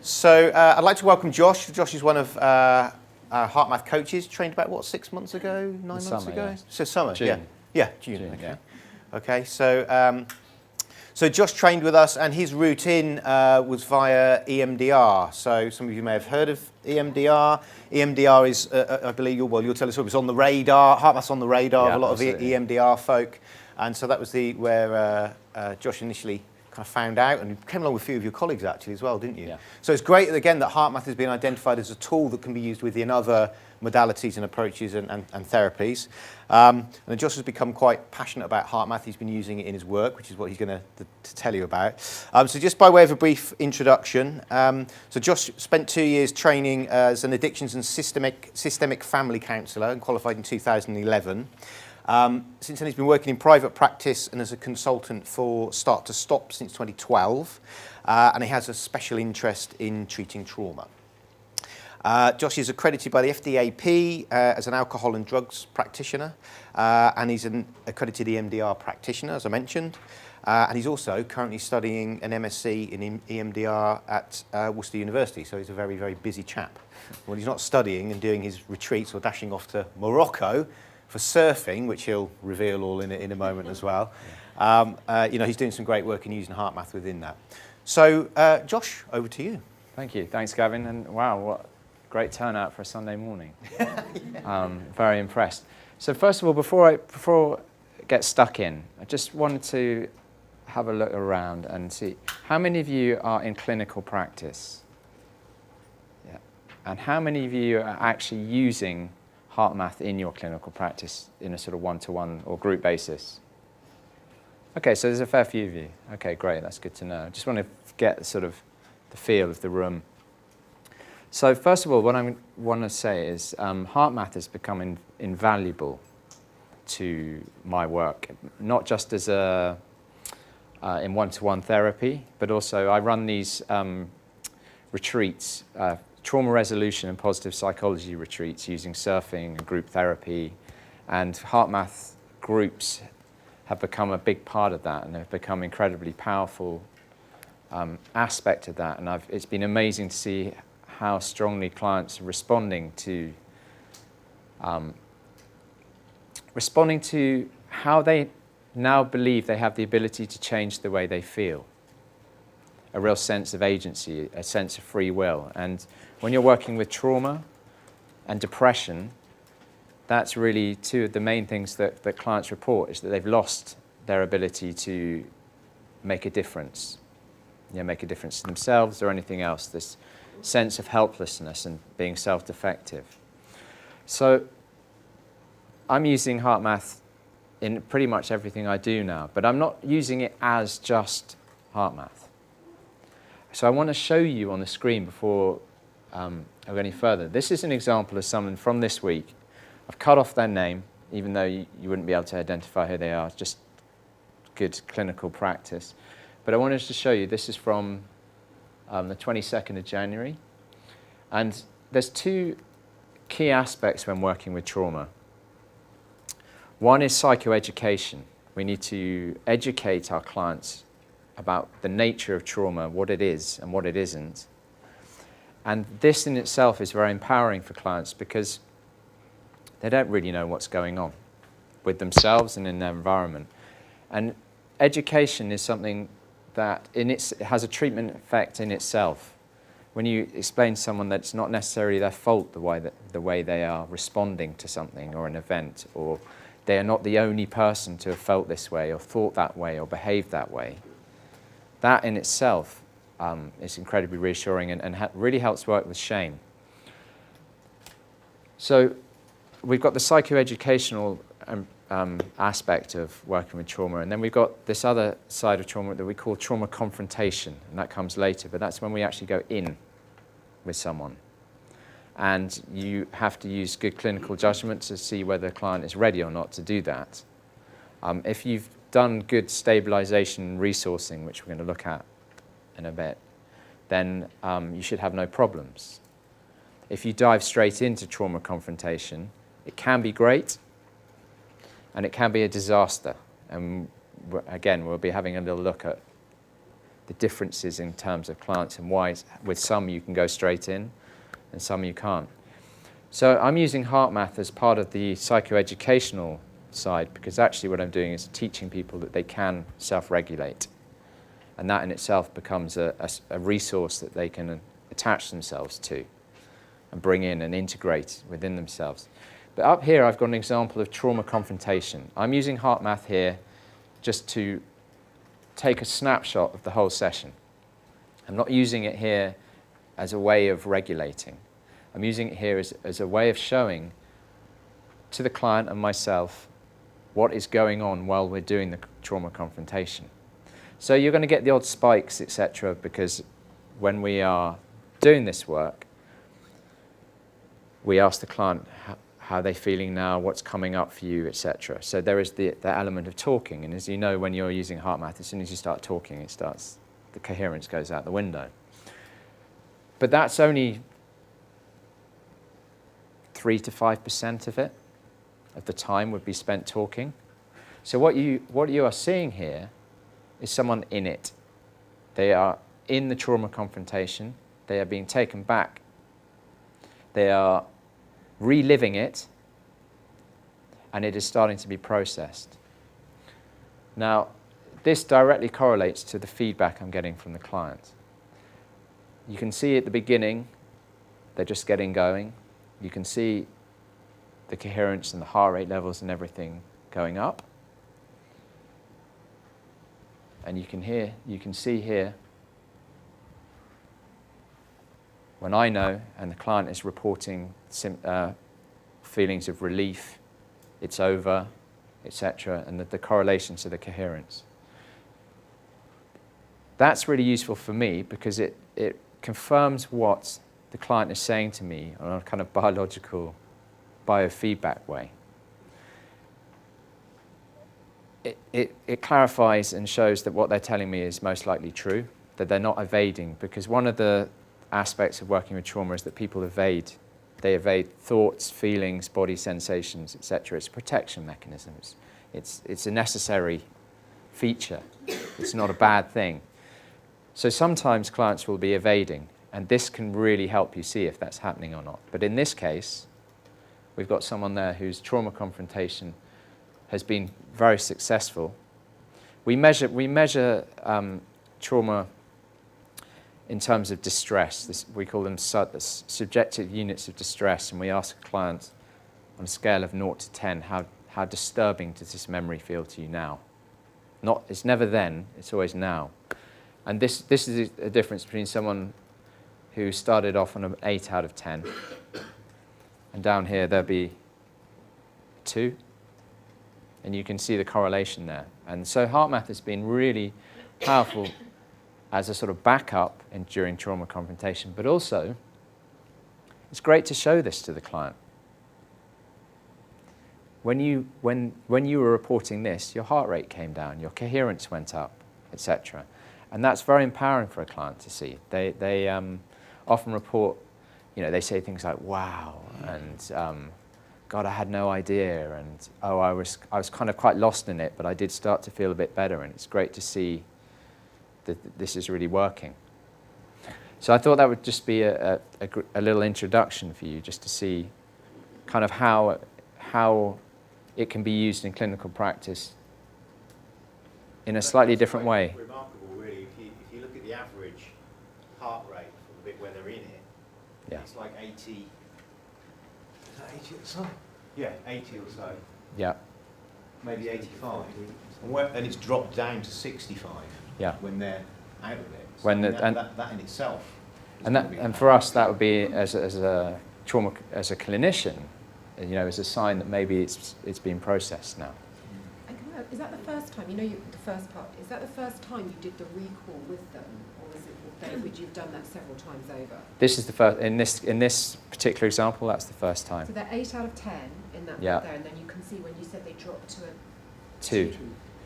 So I'd like to welcome Josh. Josh is one of our Heartmath coaches, trained about, what, 6 months ago, 9 months ago? Yeah. So summer, June. yeah. Yeah, June, okay. Yeah. Okay, so Josh trained with us, and his route in was via EMDR. So some of you may have heard of EMDR. EMDR is, I believe, you'll tell us, it was on the radar. Heartmath's on the radar of a lot of EMDR folk. And so that was where Josh initially kind of found out, and you came along with a few of your colleagues actually as well, didn't you? Yeah. So it's great, again, that Heartmath has been identified as a tool that can be used within other modalities and approaches and therapies. And Josh has become quite passionate about Heartmath. He's been using it in his work, which is what he's going to tell you about. So just by way of a brief introduction, so Josh spent 2 years training as an addictions and systemic family counsellor and qualified in 2011. Since then, he's been working in private practice and as a consultant for Start to Stop since 2012, and he has a special interest in treating trauma. Josh is accredited by the FDAP as an alcohol and drugs practitioner, and he's an accredited EMDR practitioner, as I mentioned, and he's also currently studying an MSc in EMDR at Worcester University, so he's a very, very busy chap. When he's not studying and doing his retreats or dashing off to Morocco for surfing, which he'll reveal all in a moment as well. He's doing some great work and using Heartmath within that. So, Josh, over to you. Thank you. Thanks, Gavin. And wow, what great turnout for a Sunday morning. Very impressed. So first of all, before I get stuck in, I just wanted to have a look around and see how many of you are in clinical practice? Yeah. And how many of you are actually using Heartmath in your clinical practice in a sort of one-to-one or group basis? Okay, so there's a fair few of you. Okay, great, that's good to know. Just want to get sort of the feel of the room. So first of all, what I want to say is Heartmath has become invaluable to my work, not just as in one-to-one therapy, but also I run these retreats, trauma resolution and positive psychology retreats using surfing and group therapy, and Heartmath groups have become a big part of that, and they've become incredibly powerful aspect of that. And it's been amazing to see how strongly clients are responding to how they now believe they have the ability to change the way they feel. A real sense of agency, a sense of free will. And when you're working with trauma and depression, that's really two of the main things that clients report, is that they've lost their ability to make a difference. Make a difference to themselves or anything else, this sense of helplessness and being self-defective. So I'm using Heartmath in pretty much everything I do now, but I'm not using it as just Heartmath. So I want to show you on the screen before I go any further. This is an example of someone from this week. I've cut off their name, even though you wouldn't be able to identify who they are, just good clinical practice. But I wanted to show you, this is from the 22nd of January. And there's two key aspects when working with trauma. One is psychoeducation. We need to educate our clients about the nature of trauma, what it is and what it isn't. And this in itself is very empowering for clients because they don't really know what's going on with themselves and in their environment. And education is something that it has a treatment effect in itself. When you explain to someone that it's not necessarily their fault the way they are responding to something or an event, or they are not the only person to have felt this way or thought that way or behaved that way, that in itself is incredibly reassuring and really helps work with shame. So we've got the psychoeducational aspect of working with trauma, and then we've got this other side of trauma that we call trauma confrontation, and that comes later, but that's when we actually go in with someone. And you have to use good clinical judgment to see whether the client is ready or not to do that. If you've done good stabilisation and resourcing, which we're going to look at in a bit, then you should have no problems. If you dive straight into trauma confrontation, it can be great, and it can be a disaster. And again, we'll be having a little look at the differences in terms of clients and why with some you can go straight in and some you can't. So I'm using Heartmath as part of the psychoeducational side, because actually what I'm doing is teaching people that they can self-regulate. And that in itself becomes a resource that they can attach themselves to and bring in and integrate within themselves. But up here I've got an example of trauma confrontation. I'm using Heartmath here just to take a snapshot of the whole session. I'm not using it here as a way of regulating. I'm using it here as a way of showing to the client and myself what is going on while we're doing the trauma confrontation. So you're going to get the odd spikes, etc., because when we are doing this work, we ask the client how they're feeling now, what's coming up for you, etc. So there is the element of talking, and as you know, when you're using Heartmath, as soon as you start talking, the coherence goes out the window. But that's only 3 to 5% of it, of the time would be spent talking. So what you are seeing here is someone in it. They are in the trauma confrontation. They are being taken back. They are reliving it, and it is starting to be processed. Now, this directly correlates to the feedback I'm getting from the client. You can see at the beginning, they're just getting going. You can see the coherence and the heart rate levels and everything going up. And you can see here, when I know and the client is reporting feelings of relief, it's over, etc., and the correlation to the coherence. That's really useful for me because it confirms what the client is saying to me on a kind of biofeedback way. It clarifies and shows that what they're telling me is most likely true, that they're not evading, because one of the aspects of working with trauma is that people evade. They evade thoughts, feelings, body sensations, etc. It's a protection mechanism. It's a necessary feature. It's not a bad thing. So sometimes clients will be evading, and this can really help you see if that's happening or not. But in this case, we've got someone there whose trauma confrontation has been very successful. We measure trauma in terms of distress. We call them subjective units of distress, and we ask a client on a scale of 0 to 10, how disturbing does this memory feel to you now? It's never then, it's always now. And this is a difference between someone who started off on an 8 out of 10, and down here there'll be 2, and you can see the correlation there. And so Heartmath has been really powerful as a sort of backup during trauma confrontation, but also it's great to show this to the client. When you were reporting this, your heart rate came down, your coherence went up, etc. And that's very empowering for a client to see. They often report, they say things like, wow, and God, I had no idea, and oh, I was kind of quite lost in it, but I did start to feel a bit better, and it's great to see that this is really working. So I thought that would just be a little introduction for you, just to see kind of how it can be used in clinical practice in a slightly different way. Remarkable, really. If you look at the average heart rate for the bit where they're in it, Yeah. it's like 80. Is that 80 or so? Yeah, 80 or so. Yeah. Maybe 85. And it's dropped down to 65. Yeah. When they're out of it. So When that in itself. And for us, that would be as a clinician, as a sign that maybe it's been processed now. Is that the first time? The first part. Is that the first time you did the recall with them, or is it with David? You've done that several times over. This is the first in this particular example. That's the first time. So they're 8 out of 10 in that Yeah. bit there, and then you can see when you said they dropped to a 2.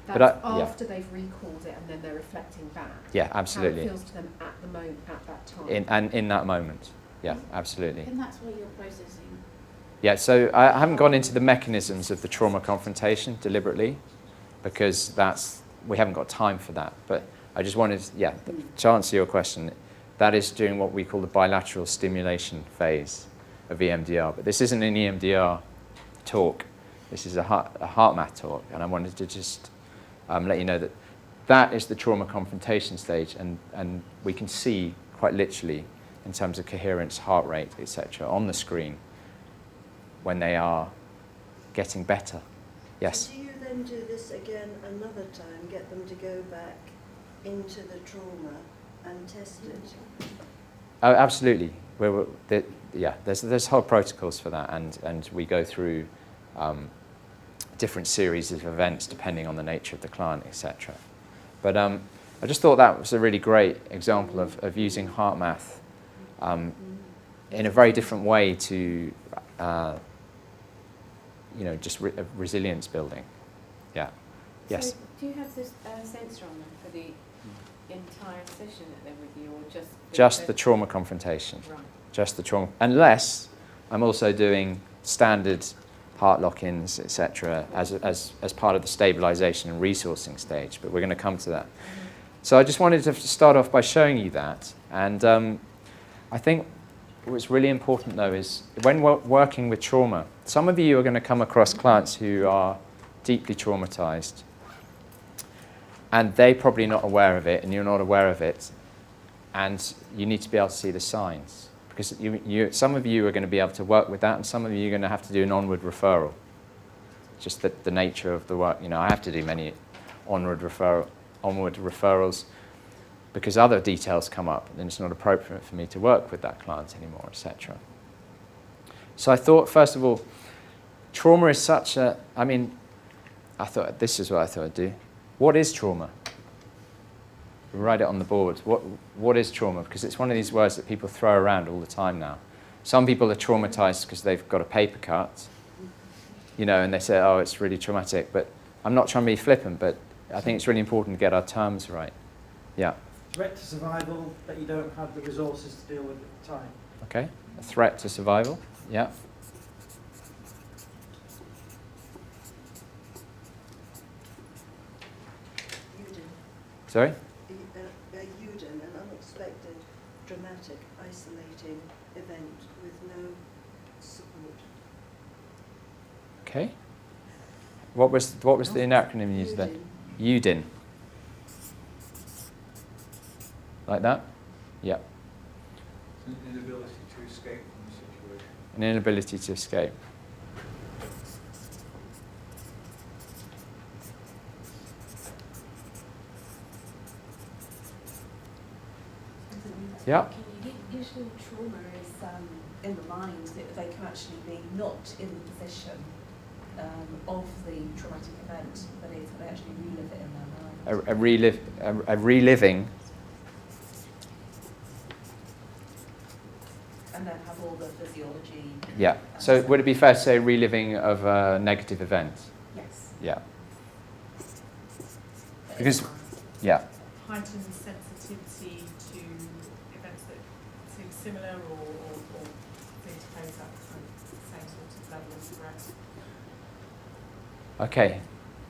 That's But after they've recalled it, and then they're reflecting back. Yeah, absolutely. How it feels to them at the moment, at that time. In that moment. Yeah, absolutely. And that's where you're processing. Yeah, so I haven't gone into the mechanisms of the trauma confrontation deliberately, because we haven't got time for that. But I just wanted, to answer your question, that is during what we call the bilateral stimulation phase of EMDR. But this isn't an EMDR talk. This is a Heartmath talk. And I wanted to just let you know that that is the trauma confrontation stage. And we can see quite literally in terms of coherence, heart rate, etc., on the screen when they are getting better. Yes? So do you then do this again another time, get them to go back into the trauma and test it? Oh, absolutely. There's whole protocols for that, and we go through different series of events depending on the nature of the client, etc. But I just thought that was a really great example of using Heartmath in a very different way to, just resilience building. Yeah. Yes. So do you have this sensor on them for the entire session that they're with you, or just the trauma confrontation? Right. Just the trauma, unless I'm also doing standard heart lock-ins, etc., as part of the stabilisation and resourcing stage. But we're going to come to that. Mm-hmm. So I just wanted to start off by showing you that, and I think what's really important though is when we're working with trauma, some of you are going to come across clients who are deeply traumatized, and they're probably not aware of it, and you're not aware of it, and you need to be able to see the signs, because some of you are going to be able to work with that, and some of you are going to have to do an onward referral. Just the nature of the work. I have to do many onward referrals because other details come up, and it's not appropriate for me to work with that client anymore, etc. So I thought, first of all, trauma is such a, this is what I thought I'd do. What is trauma? Write it on the board. What is trauma? Because it's one of these words that people throw around all the time now. Some people are traumatized because they've got a paper cut, and they say, oh, it's really traumatic. But I'm not trying to be flippant, but I think it's really important to get our terms right. Yeah. Threat to survival that you don't have the resources to deal with at the time. Okay. A threat to survival. Yeah. Sorry? An unexpected, dramatic, isolating event with no support. Okay. What was the acronym used there? UDIN. Like that? Yeah. An inability to escape from the situation. An inability to escape. Yeah. Usually trauma is in the mind, that they can actually be not in the position of the traumatic event, but they actually relive it in their mind. A reliving. And then have all the physiology. Yeah. So would it be fair to say reliving of a negative event? Yes. Yeah. Because, yeah. Heightened sensitivity to events that seem similar or seem to pose that same sort of level of threat. Okay.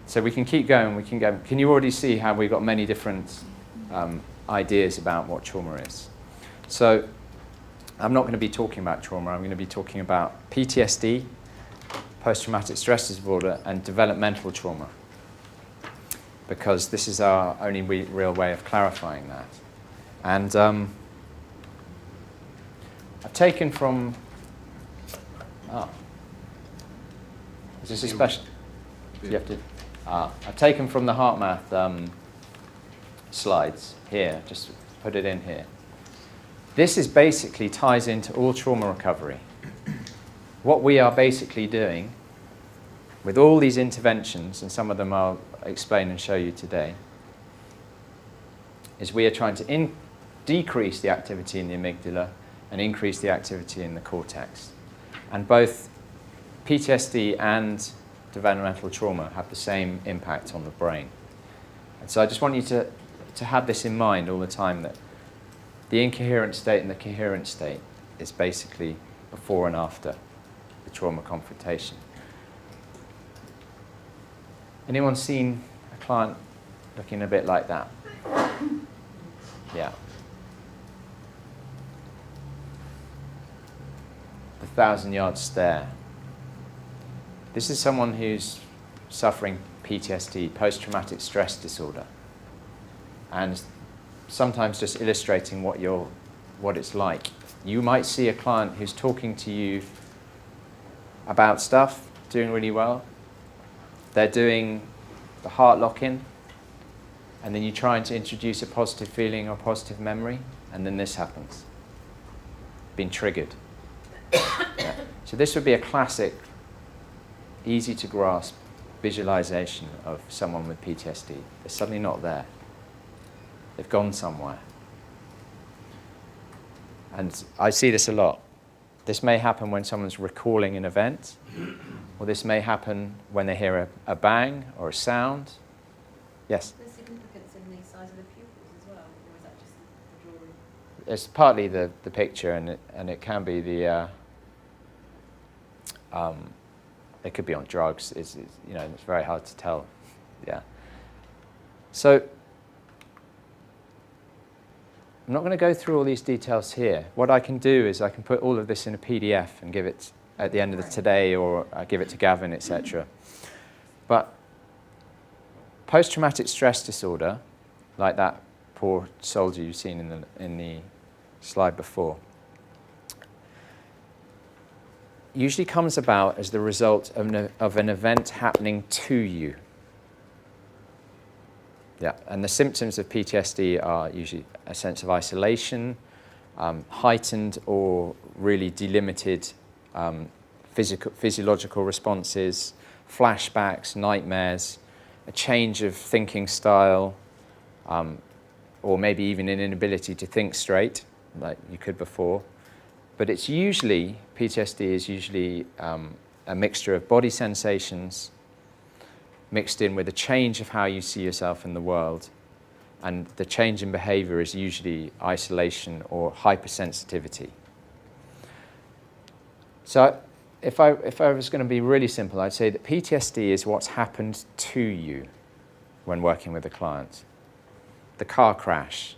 So we can keep going. Can you already see how we've got many different ideas about what trauma is? So I'm not going to be talking about trauma. I'm going to be talking about PTSD, post-traumatic stress disorder, and developmental trauma, because this is our only real way of clarifying that. And I've taken from... Is this a special... You have to... I've taken from the Heartmath slides here, just put it in here. This is basically ties into all trauma recovery. What we are basically doing with all these interventions, and some of them I'll explain and show you today, is we are trying to decrease the activity in the amygdala and increase the activity in the cortex. And both PTSD and developmental trauma have the same impact on the brain. And so I just want you to have this in mind all the time, that the incoherent state and the coherent state is basically before and after the trauma confrontation. Anyone seen a client looking a bit like that? Yeah. The 1,000-yard stare. This is someone who's suffering PTSD, post-traumatic stress disorder, and sometimes just illustrating what it's like. You might see a client who's talking to you about stuff, doing really well. They're doing the heart lock-in, and then you're trying to introduce a positive feeling or positive memory, and then this happens. Been triggered. Yeah. So this would be a classic, easy to grasp visualization of someone with PTSD. They're suddenly not there. They've gone somewhere. And I see this a lot. This may happen when someone's recalling an event, or this may happen when they hear a bang or a sound. Yes? There's significance in the size of the pupils as well, or is that just the drawing? It's partly the picture, and it can be the it could be on drugs. It's very hard to tell. Yeah. So I'm not going to go through all these details here. What I can do is I can put all of this in a PDF and give it at the end of today, or I give it to Gavin, etc. But post-traumatic stress disorder, like that poor soldier you've seen in the slide before, usually comes about as the result of an event happening to you. Yeah, and the symptoms of PTSD are usually a sense of isolation, heightened or really delimited physiological responses, flashbacks, nightmares, a change of thinking style, or maybe even an inability to think straight, like you could before. But it's usually, PTSD is usually a mixture of body sensations mixed in with a change of how you see yourself in the world. And the change in behavior is usually isolation or hypersensitivity. So if I was going to be really simple, I'd say that PTSD is what's happened to you when working with a client. The car crash,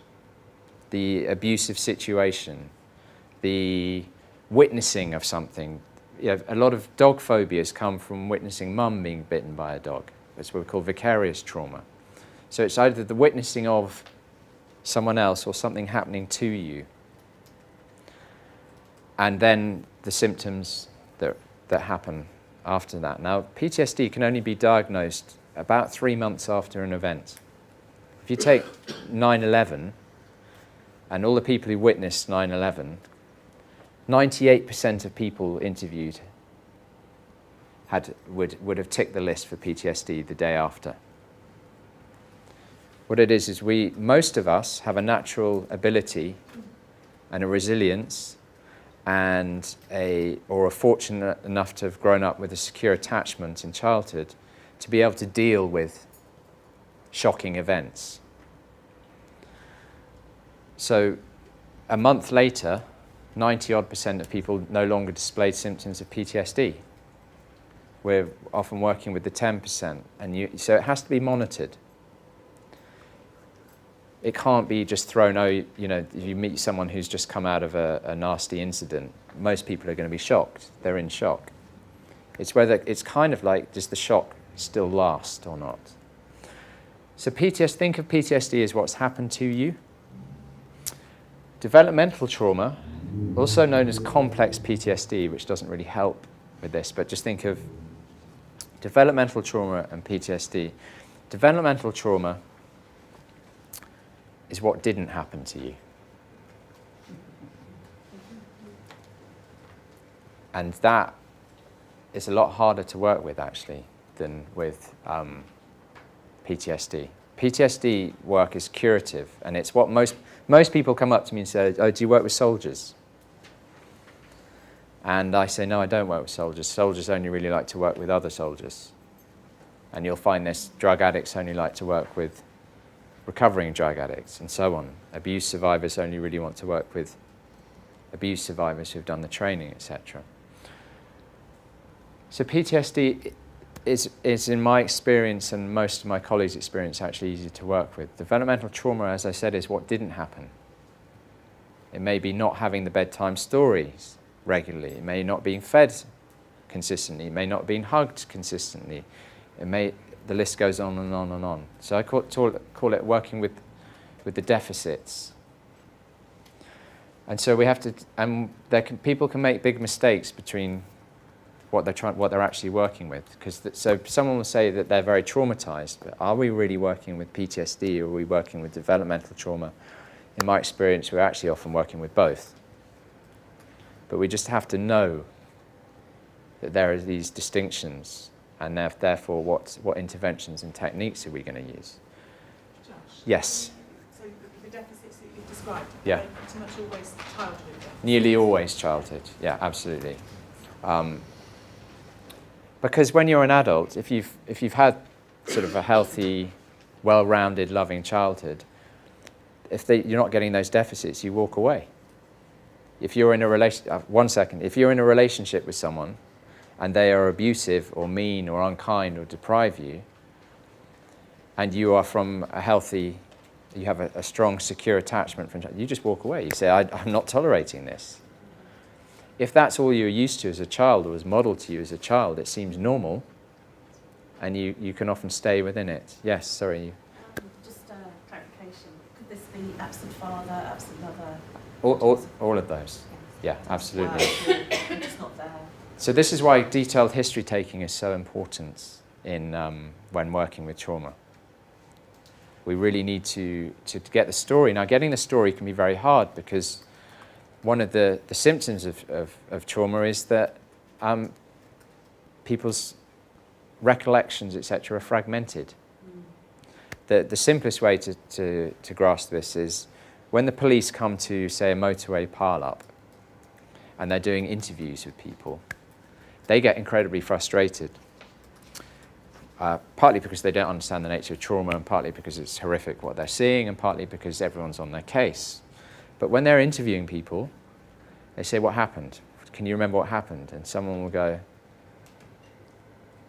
the abusive situation, the witnessing of something. A lot of dog phobias come from witnessing mum being bitten by a dog. That's what we call vicarious trauma. So it's either the witnessing of someone else or something happening to you, and then the symptoms that happen after that. Now, PTSD can only be diagnosed about 3 months after an event. If you take 9/11 and all the people who witnessed 9/11, 98% of people interviewed would have ticked the list for PTSD the day after. What it is most of us have a natural ability and a resilience or are fortunate enough to have grown up with a secure attachment in childhood to be able to deal with shocking events. So a month later, 90-odd% of people no longer displayed symptoms of PTSD. We're often working with the 10%, so it has to be monitored. It can't be just thrown out. If you meet someone who's just come out of a nasty incident, most people are going to be shocked. They're in shock. It's whether it's kind of like, does the shock still last or not? So think of PTSD as what's happened to you. Developmental trauma, also known as complex PTSD, which doesn't really help with this, but just think of developmental trauma and PTSD. Developmental trauma is what didn't happen to you. And that is a lot harder to work with, actually, than with PTSD. PTSD work is curative, and it's what most people come up to me and say, "Oh, do you work with soldiers?" And I say, "No, I don't work with soldiers. Soldiers only really like to work with other soldiers." And you'll find this, drug addicts only like to work with recovering drug addicts, and so on. Abuse survivors only really want to work with abuse survivors who've done the training, etc. So PTSD, it's in my experience and most of my colleagues' experience actually easy to work with. Developmental trauma, as I said, is what didn't happen. It may be not having the bedtime stories regularly. It may not being fed consistently. It may not being hugged consistently. The list goes on and on and on. So I call it working with the deficits. And so we have to, and people can make big mistakes between what they're actually working with. So someone will say that they're very traumatized, but are we really working with PTSD or are we working with developmental trauma? In my experience, we're actually often working with both. But we just have to know that there are these distinctions, and therefore what interventions and techniques are we going to use? Josh? Yes? So the deficits that you've described, Yeah. are they pretty much always childhood deficits? Nearly always childhood, yeah, absolutely. Because when you're an adult, if you've had sort of a healthy, well-rounded, loving childhood, you're not getting those deficits, you walk away. If you're in a if you're in a relationship with someone and they are abusive or mean or unkind or deprive you, and you are from a healthy, you have a strong, secure attachment from, you just walk away. You say, I'm not tolerating this. If that's all you're used to as a child or was modeled to you as a child, it seems normal, and you can often stay within it. Yes, sorry. Just a clarification. Could this be absent father, absent mother? All of those. Yeah, absolutely. They're just not there. So this is why detailed history taking is so important in when working with trauma. We really need to get the story. Now, getting the story can be very hard because one of the symptoms of trauma is that people's recollections, etc., are fragmented. The simplest way to grasp this is when the police come to, say, a motorway pile-up and they're doing interviews with people, they get incredibly frustrated, partly because they don't understand the nature of trauma and partly because it's horrific what they're seeing and partly because everyone's on their case. But when they're interviewing people, they say, what happened? Can you remember what happened? And someone will go,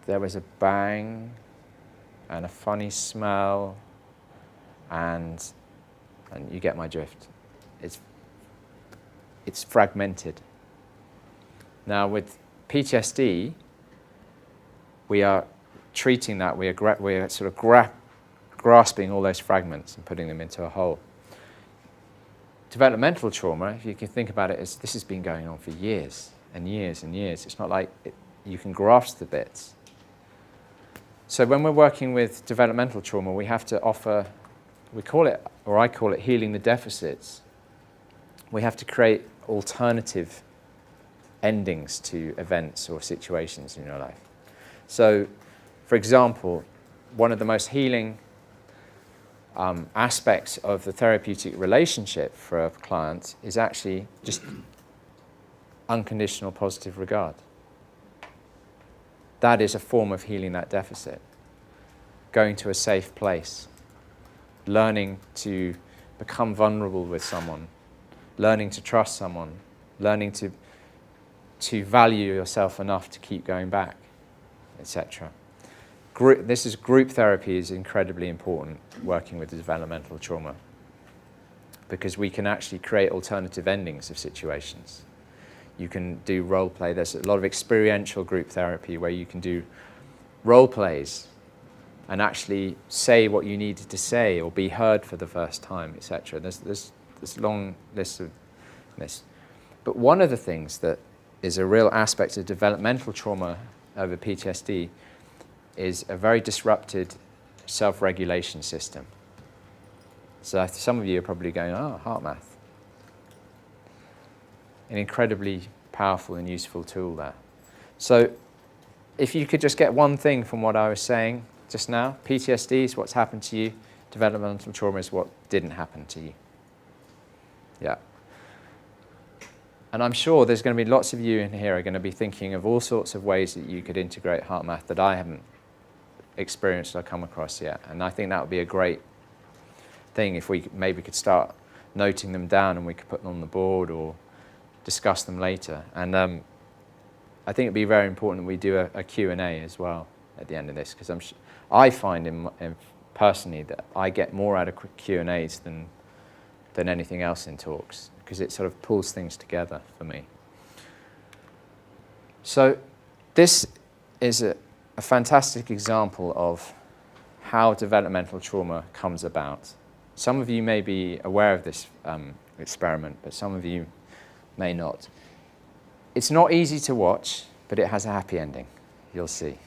there was a bang and a funny smell and you get my drift. It's fragmented. Now with PTSD, we are treating that, we are sort of grasping all those fragments and putting them into a whole. Developmental trauma, if you can think about it, this has been going on for years and years and years. It's not like you can grasp the bits. So when we're working with developmental trauma, we have to offer, I call it healing the deficits. We have to create alternative endings to events or situations in your life. So, for example, one of the most healing aspects of the therapeutic relationship for a client is actually just unconditional positive regard. That is a form of healing that deficit. Going to a safe place, learning to become vulnerable with someone, learning to trust someone, learning to value yourself enough to keep going back, etc. Group therapy is incredibly important working with developmental trauma because we can actually create alternative endings of situations. You can do role play. There's a lot of experiential group therapy where you can do role plays and actually say what you needed to say or be heard for the first time, etc. There's long list of this. But one of the things that is a real aspect of developmental trauma over PTSD is a very disrupted self-regulation system. So some of you are probably going, oh, Heartmath. An incredibly powerful and useful tool there. So if you could just get one thing from what I was saying just now, PTSD is what's happened to you, developmental trauma is what didn't happen to you. Yeah. And I'm sure there's going to be lots of you in here are going to be thinking of all sorts of ways that you could integrate Heartmath that I haven't experienced or come across yet. And I think that would be a great thing if we maybe could start noting them down and we could put them on the board or discuss them later. And I think it'd be very important that we do a Q&A as well at the end of this, because I find personally that I get more out of Q&As than anything else in talks, because it sort of pulls things together for me. So this is a fantastic example of how developmental trauma comes about. Some of you may be aware of this experiment, but some of you may not. It's not easy to watch, but it has a happy ending. You'll see.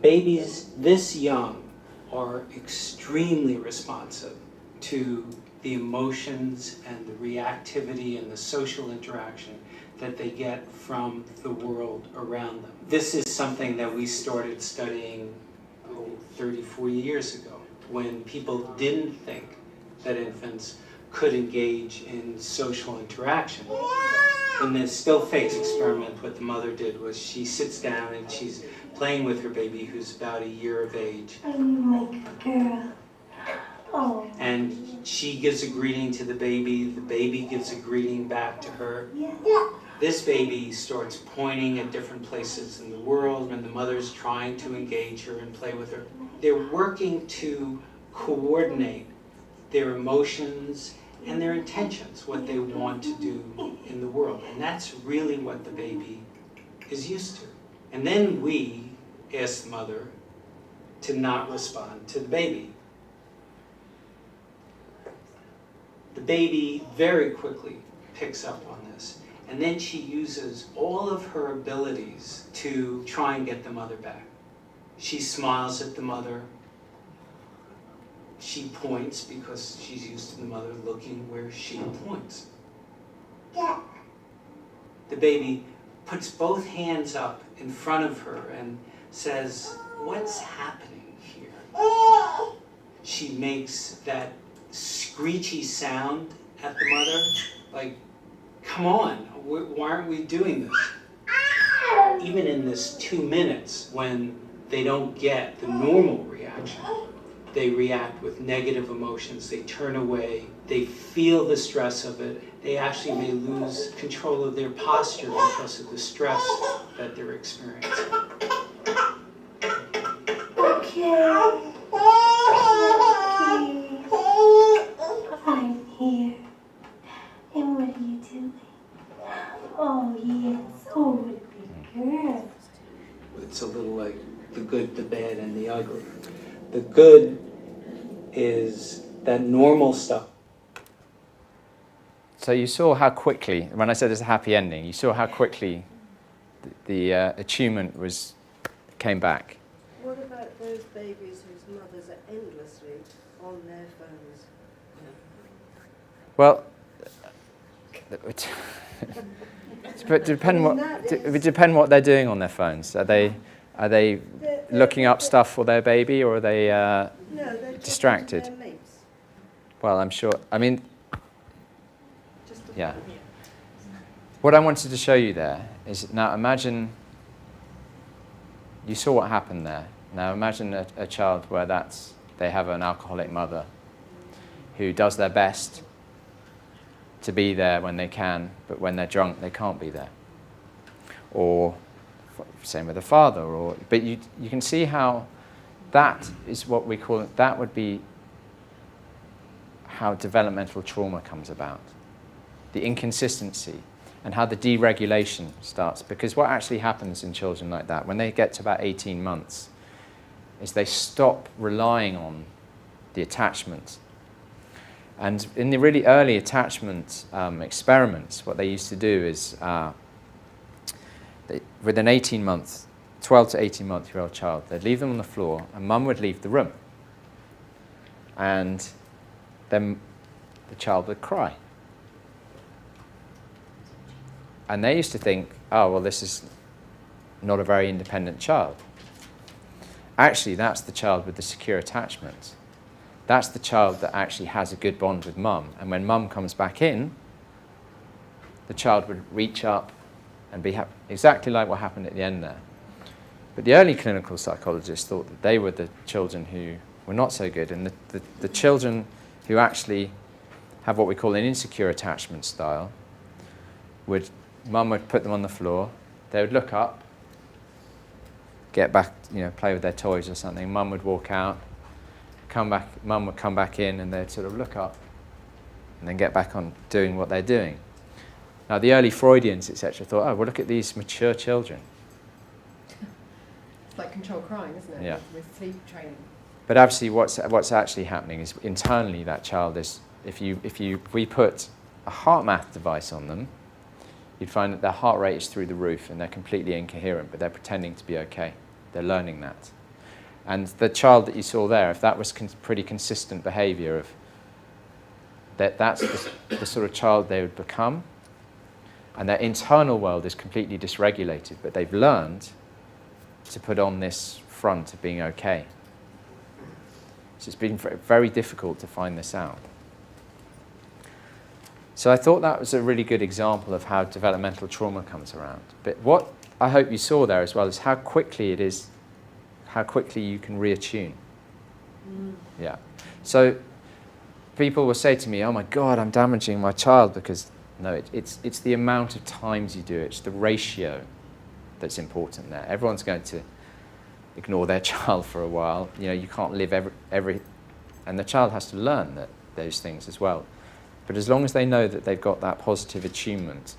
Babies this young are extremely responsive to the emotions and the reactivity and the social interaction that they get from the world around them. This is something that we started studying 30, 40 years ago, when people didn't think that infants could engage in social interaction. In the still face experiment, what the mother did was she sits down and she's playing with her baby, who's about a year of age. Oh, my girl. Oh. And she gives a greeting to the baby gives a greeting back to her. Yeah. This baby starts pointing at different places in the world, and the mother's trying to engage her and play with her. They're working to coordinate their emotions and their intentions, what they want to do in the world. And that's really what the baby is used to. And then we ask the mother to not respond to the baby. The baby very quickly picks up on this. And then she uses all of her abilities to try and get the mother back. She smiles at the mother. She points because she's used to the mother looking where she points. Yeah. The baby puts both hands up in front of her and says, "What's happening here?" She makes that screechy sound at the mother, like, "Come on, why aren't we doing this?" Even in this 2 minutes, when they don't get the normal reaction, they react with negative emotions, they turn away, they feel the stress of it, they actually may lose control of their posture because of the stress that they're experiencing. Okay. I'm here. And what are you doing? Oh, yes. Oh, what a good girl. It's a little like the good, the bad, and the ugly. The good is that normal stuff. So you saw how quickly, when I said it's a happy ending, you saw how quickly the attunement came back. What about those babies whose mothers are endlessly on their phones? Well, it would depend what they're doing on their phones. Are they They're looking up stuff for their baby, or are they no, they're distracted? talking to their mates. Well, I'm sure. I mean, Just yeah. What I wanted to show you there is, now imagine, you saw what happened there. Now imagine a child where they have an alcoholic mother who does their best to be there when they can, but when they're drunk, they can't be there. Or same with the father. But you can see how that is what we call it. That would be how developmental trauma comes about. The inconsistency and how the deregulation starts. Because what actually happens in children like that, when they get to about 18 months, is they stop relying on the attachment. And in the really early attachment experiments, what they used to do is, with an 12 to 18-month-year-old child, they'd leave them on the floor, and mum would leave the room. And then the child would cry. And they used to think, oh, well, this is not a very independent child. Actually, that's the child with the secure attachment. That's the child that actually has a good bond with mum. And when mum comes back in, the child would reach up and be happy, exactly like what happened at the end there. But the early clinical psychologists thought that they were the children who were not so good, and the children who actually have what we call an insecure attachment style would Mum would put them on the floor. They would look up, get back, play with their toys or something. Mum would walk out, come back. Mum would come back in, and they'd sort of look up, and then get back on doing what they're doing. Now, the early Freudians, etc., thought, oh, well, look at these mature children. It's like controlled crying, isn't it? Yeah. With sleep training. But actually, what's actually happening is internally that child is, if we put a Heartmath device on them, you'd find that their heart rate is through the roof and they're completely incoherent, but they're pretending to be okay. They're learning that. And the child that you saw there, if that was pretty consistent behavior of that's the sort of child they would become, and their internal world is completely dysregulated, but they've learned to put on this front of being okay. So it's been very difficult to find this out. So I thought that was a really good example of how developmental trauma comes around. But what I hope you saw there as well is how quickly it is, how quickly you can reattune. Yeah. So people will say to me, oh my God, I'm damaging my child, because no, it's the amount of times you do it. It's the ratio that's important there. Everyone's going to ignore their child for a while. You can't live every, and the child has to learn those things as well. But as long as they know that they've got that positive attunement,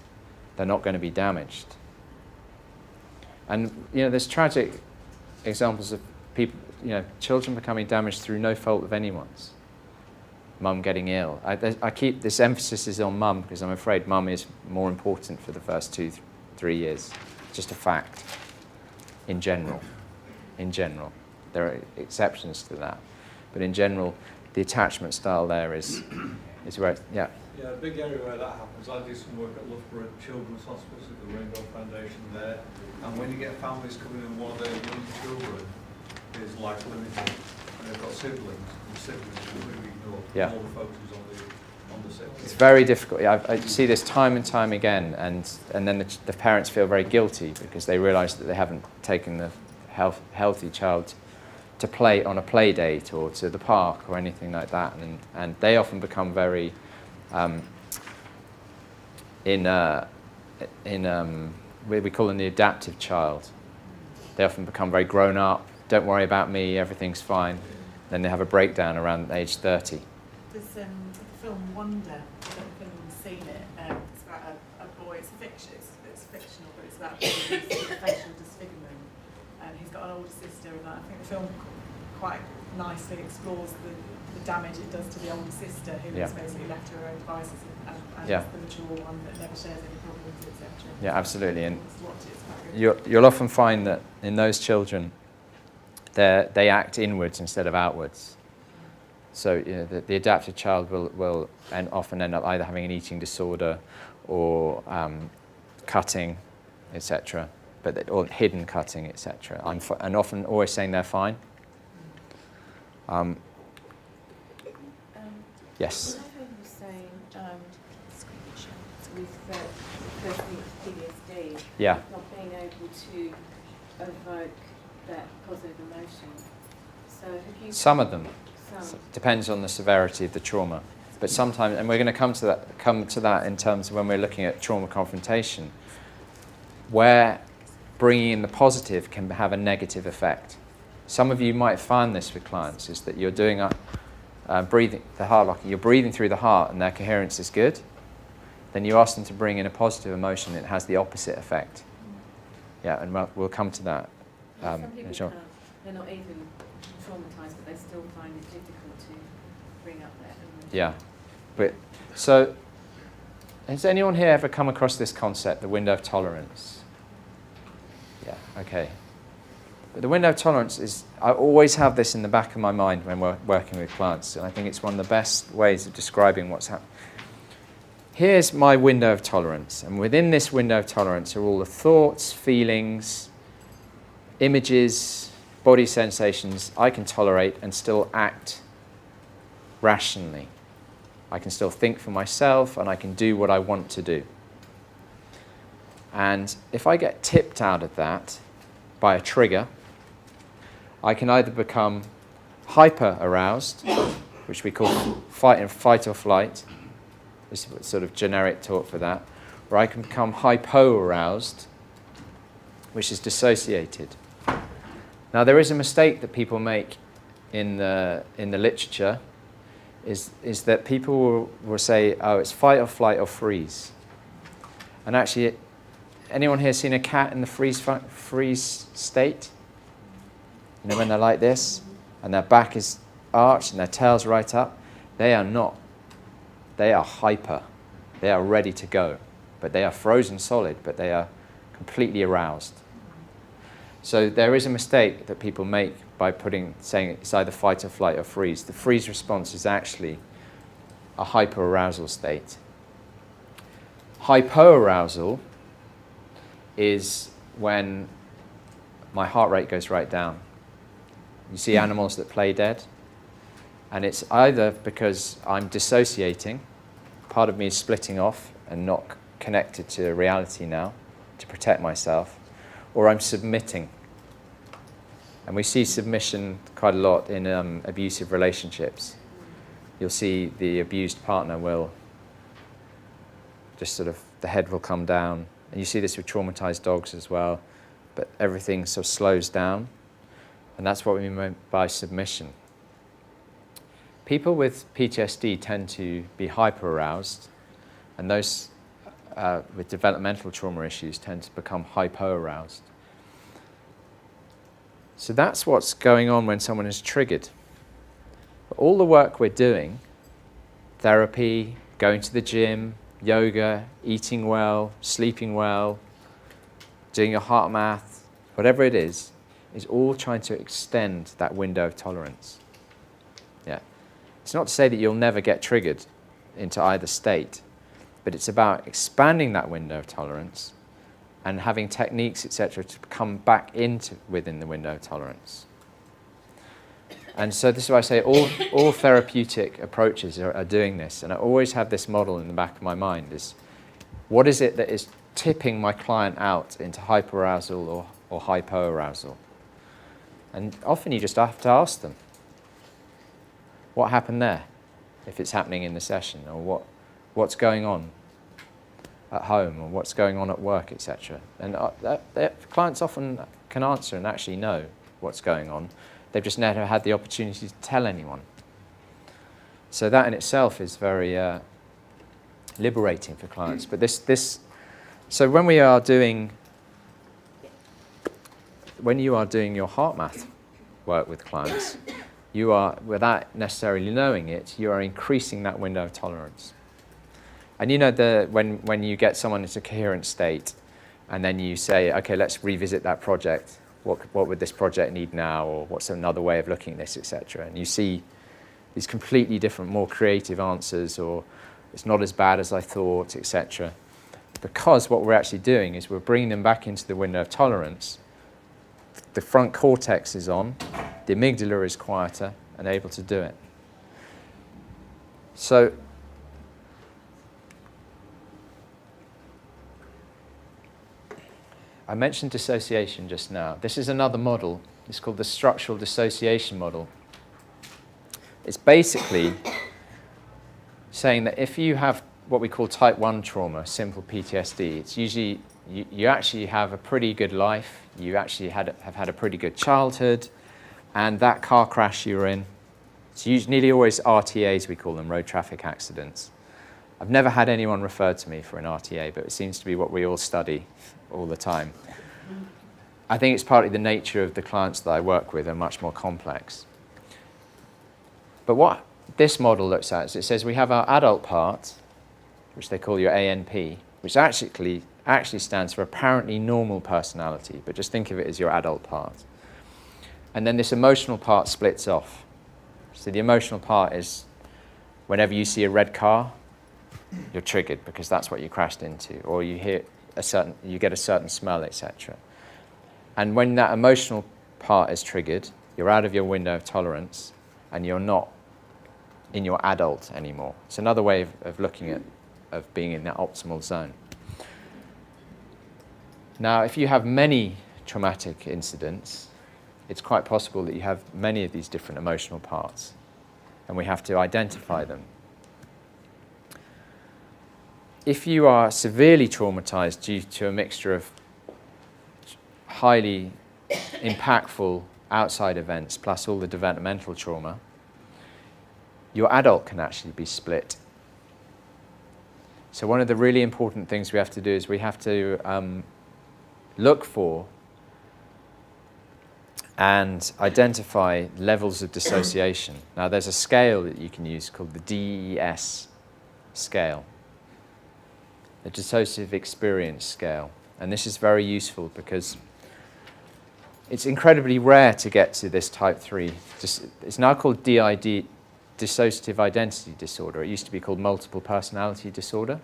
they're not going to be damaged. And there's tragic examples of people, children becoming damaged through no fault of anyone's. Mum getting ill. I keep this emphasis is on mum, because I'm afraid mum is more important for the first 2-3 years. Just a fact. In general. There are exceptions to that. But in general, the attachment style there is where, Yeah, a big area where that happens. I do some work at Loughborough Children's Hospital at the Rainbow Foundation there. And when you get families coming in, one of their young children is life limited. And they've got siblings, and siblings completely ignored. Yeah. All the focus is on the siblings. it's very difficult. I see this time and time again, and then the parents feel very guilty because they realise that they haven't taken the healthy child to play on a play date or to the park or anything like that, and they often become very we call them the adaptive child. They often become very grown up. Don't worry about me, everything's fine. Then they have a breakdown around age 30. There's the film Wonder. I don't know if anyone's seen it. It's about a boy. It's fictional, but it's about a boy who's facial disfigurement. And he's got an older sister, and I think the film quite nicely explores the damage it does to the older sister, who is basically left to her own devices and is the mature one that never shares any problems, etc. Yeah, absolutely. And you'll often find that in those children, they act inwards instead of outwards. So the adaptive child will often end up either having an eating disorder or cutting, etc., or hidden cutting, etc. And often always saying they're fine. Yes. What I was saying with person with PTSD, not being able to evoke that positive emotion. So have you? Some of them. Depends on the severity of the trauma. But sometimes, and we're going to come to that in terms of when we're looking at trauma confrontation, where bringing in the positive can have a negative effect. Some of you might find this with clients, is that you're doing breathing, the heart locking, you're breathing through the heart and their coherence is good. Then you ask them to bring in a positive emotion, it has the opposite effect. Yeah, and we'll come to that. Some people can't. They're not even traumatised, but they still find it difficult to bring up that emotion. Yeah. But, so, has anyone here ever come across this concept, the window of tolerance? Yeah, okay. But the window of tolerance is, I always have this in the back of my mind when we're working with clients, and I think it's one of the best ways of describing what's happening. Here's my window of tolerance, and within this window of tolerance are all the thoughts, feelings, images, body sensations I can tolerate and still act rationally. I can still think for myself and I can do what I want to do. And if I get tipped out of that by a trigger, I can either become hyper aroused, which we call fight or flight, this is sort of generic talk for that, or I can become hypo-aroused, which is dissociated. Now, there is a mistake that people make in the literature, is that people will say, oh, it's fight or flight or freeze. And actually, anyone here seen a cat in the freeze state? You know, when they're like this, and their back is arched and their tail's right up? They are not. They are hyper. They are ready to go. But they are frozen solid, but they are completely aroused. So there is a mistake that people make by saying it's either fight or flight or freeze. The freeze response is actually a hyperarousal state. Hypoarousal is when my heart rate goes right down. You see animals that play dead, and it's either because I'm dissociating, part of me is splitting off and not connected to reality now to protect myself, or I'm submitting. And we see submission quite a lot in abusive relationships. You'll see the abused partner will just sort of, the head will come down. And you see this with traumatized dogs as well, but everything sort of slows down. And that's what we mean by submission. People with PTSD tend to be hyper-aroused, and those with developmental trauma issues tend to become hypo-aroused. So that's what's going on when someone is triggered. But all the work we're doing, therapy, going to the gym, yoga, eating well, sleeping well, doing your Heartmath, whatever it is all trying to extend that window of tolerance. Yeah. It's not to say that you'll never get triggered into either state, but it's about expanding that window of tolerance and having techniques, etc., to come back within the window of tolerance. And so this is why I say all therapeutic approaches are doing this. And I always have this model in the back of my mind, is what is it that is tipping my client out into hyperarousal or hypoarousal? And often you just have to ask them, what happened there, if it's happening in the session, or what's going on at home, or what's going on at work, etc. And clients often can answer and actually know what's going on. They've just never had the opportunity to tell anyone. So that in itself is very liberating for clients. But so when you are doing your Heartmath work with clients, you are, without necessarily knowing it, you are increasing that window of tolerance. And you know, when you get someone into a coherent state, and then you say, okay, let's revisit that project. What would this project need now, or what's another way of looking at this, etc. And you see these completely different, more creative answers, or it's not as bad as I thought, etc. Because what we're actually doing is we're bringing them back into the window of tolerance. The front cortex is on, the amygdala is quieter and able to do it. So I mentioned dissociation just now. This is another model. It's called the structural dissociation model. It's basically saying that if you have what we call type 1 trauma, simple PTSD, it's usually you actually have a pretty good life, you actually have had a pretty good childhood, and that car crash you were in, it's usually nearly always RTAs, we call them, road traffic accidents. I've never had anyone refer to me for an RTA, but it seems to be what we all study all the time. I think it's partly the nature of the clients that I work with are much more complex. But what this model looks at is it says we have our adult part, which they call your ANP, which actually stands for apparently normal personality, but just think of it as your adult part. And then this emotional part splits off. So the emotional part is whenever you see a red car, you're triggered because that's what you crashed into, or you get a certain smell, etc. And when that emotional part is triggered, you're out of your window of tolerance and you're not in your adult anymore. It's another way of looking at being in that optimal zone. Now, if you have many traumatic incidents, it's quite possible that you have many of these different emotional parts, and we have to identify them. if you are severely traumatized due to a mixture of highly impactful outside events plus all the developmental trauma, your adult can actually be split. So one of the really important things we have to do is we have to look for and identify levels of dissociation. Now there's a scale that you can use called the DES scale, the Dissociative Experience Scale. And this is very useful because it's incredibly rare to get to this type 3. It's now called DID, Dissociative Identity Disorder. It used to be called Multiple Personality Disorder.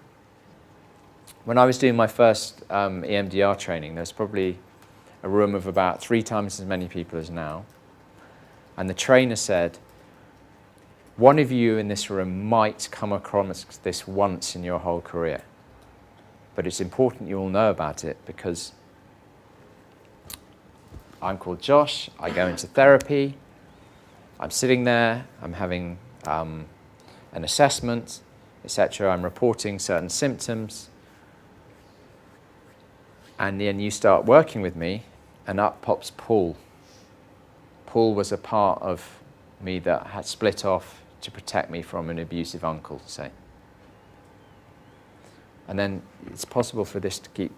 When I was doing my first EMDR training, there was probably a room of about 3 times as many people as now. And the trainer said, one of you in this room might come across this once in your whole career. But it's important you all know about it because I'm called Josh, I go into therapy, I'm sitting there, I'm having an assessment, etc. I'm reporting certain symptoms. And then you start working with me, and up pops Paul. Paul was a part of me that had split off to protect me from an abusive uncle, say. And then it's possible for this to keep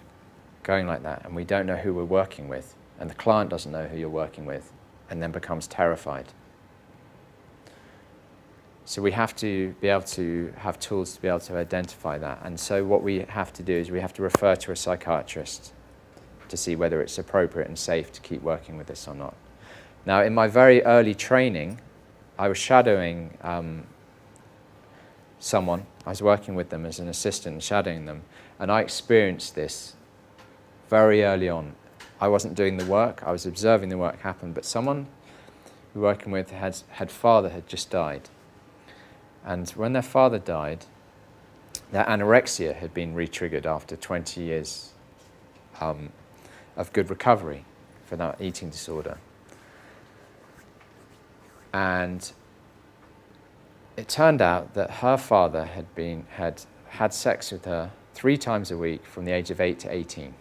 going like that, and we don't know who we're working with, and the client doesn't know who you're working with, and then becomes terrified. So we have to be able to have tools to be able to identify that. And so what we have to do is we have to refer to a psychiatrist to see whether it's appropriate and safe to keep working with this or not. Now, in my very early training, I was shadowing someone. I was working with them as an assistant, shadowing them, and I experienced this very early on. I wasn't doing the work, I was observing the work happen, but someone we were working with had father had just died. And when their father died, their anorexia had been re-triggered after 20 years of good recovery for that eating disorder. And it turned out that her father had sex with her 3 times a week from the age of 8 to 18.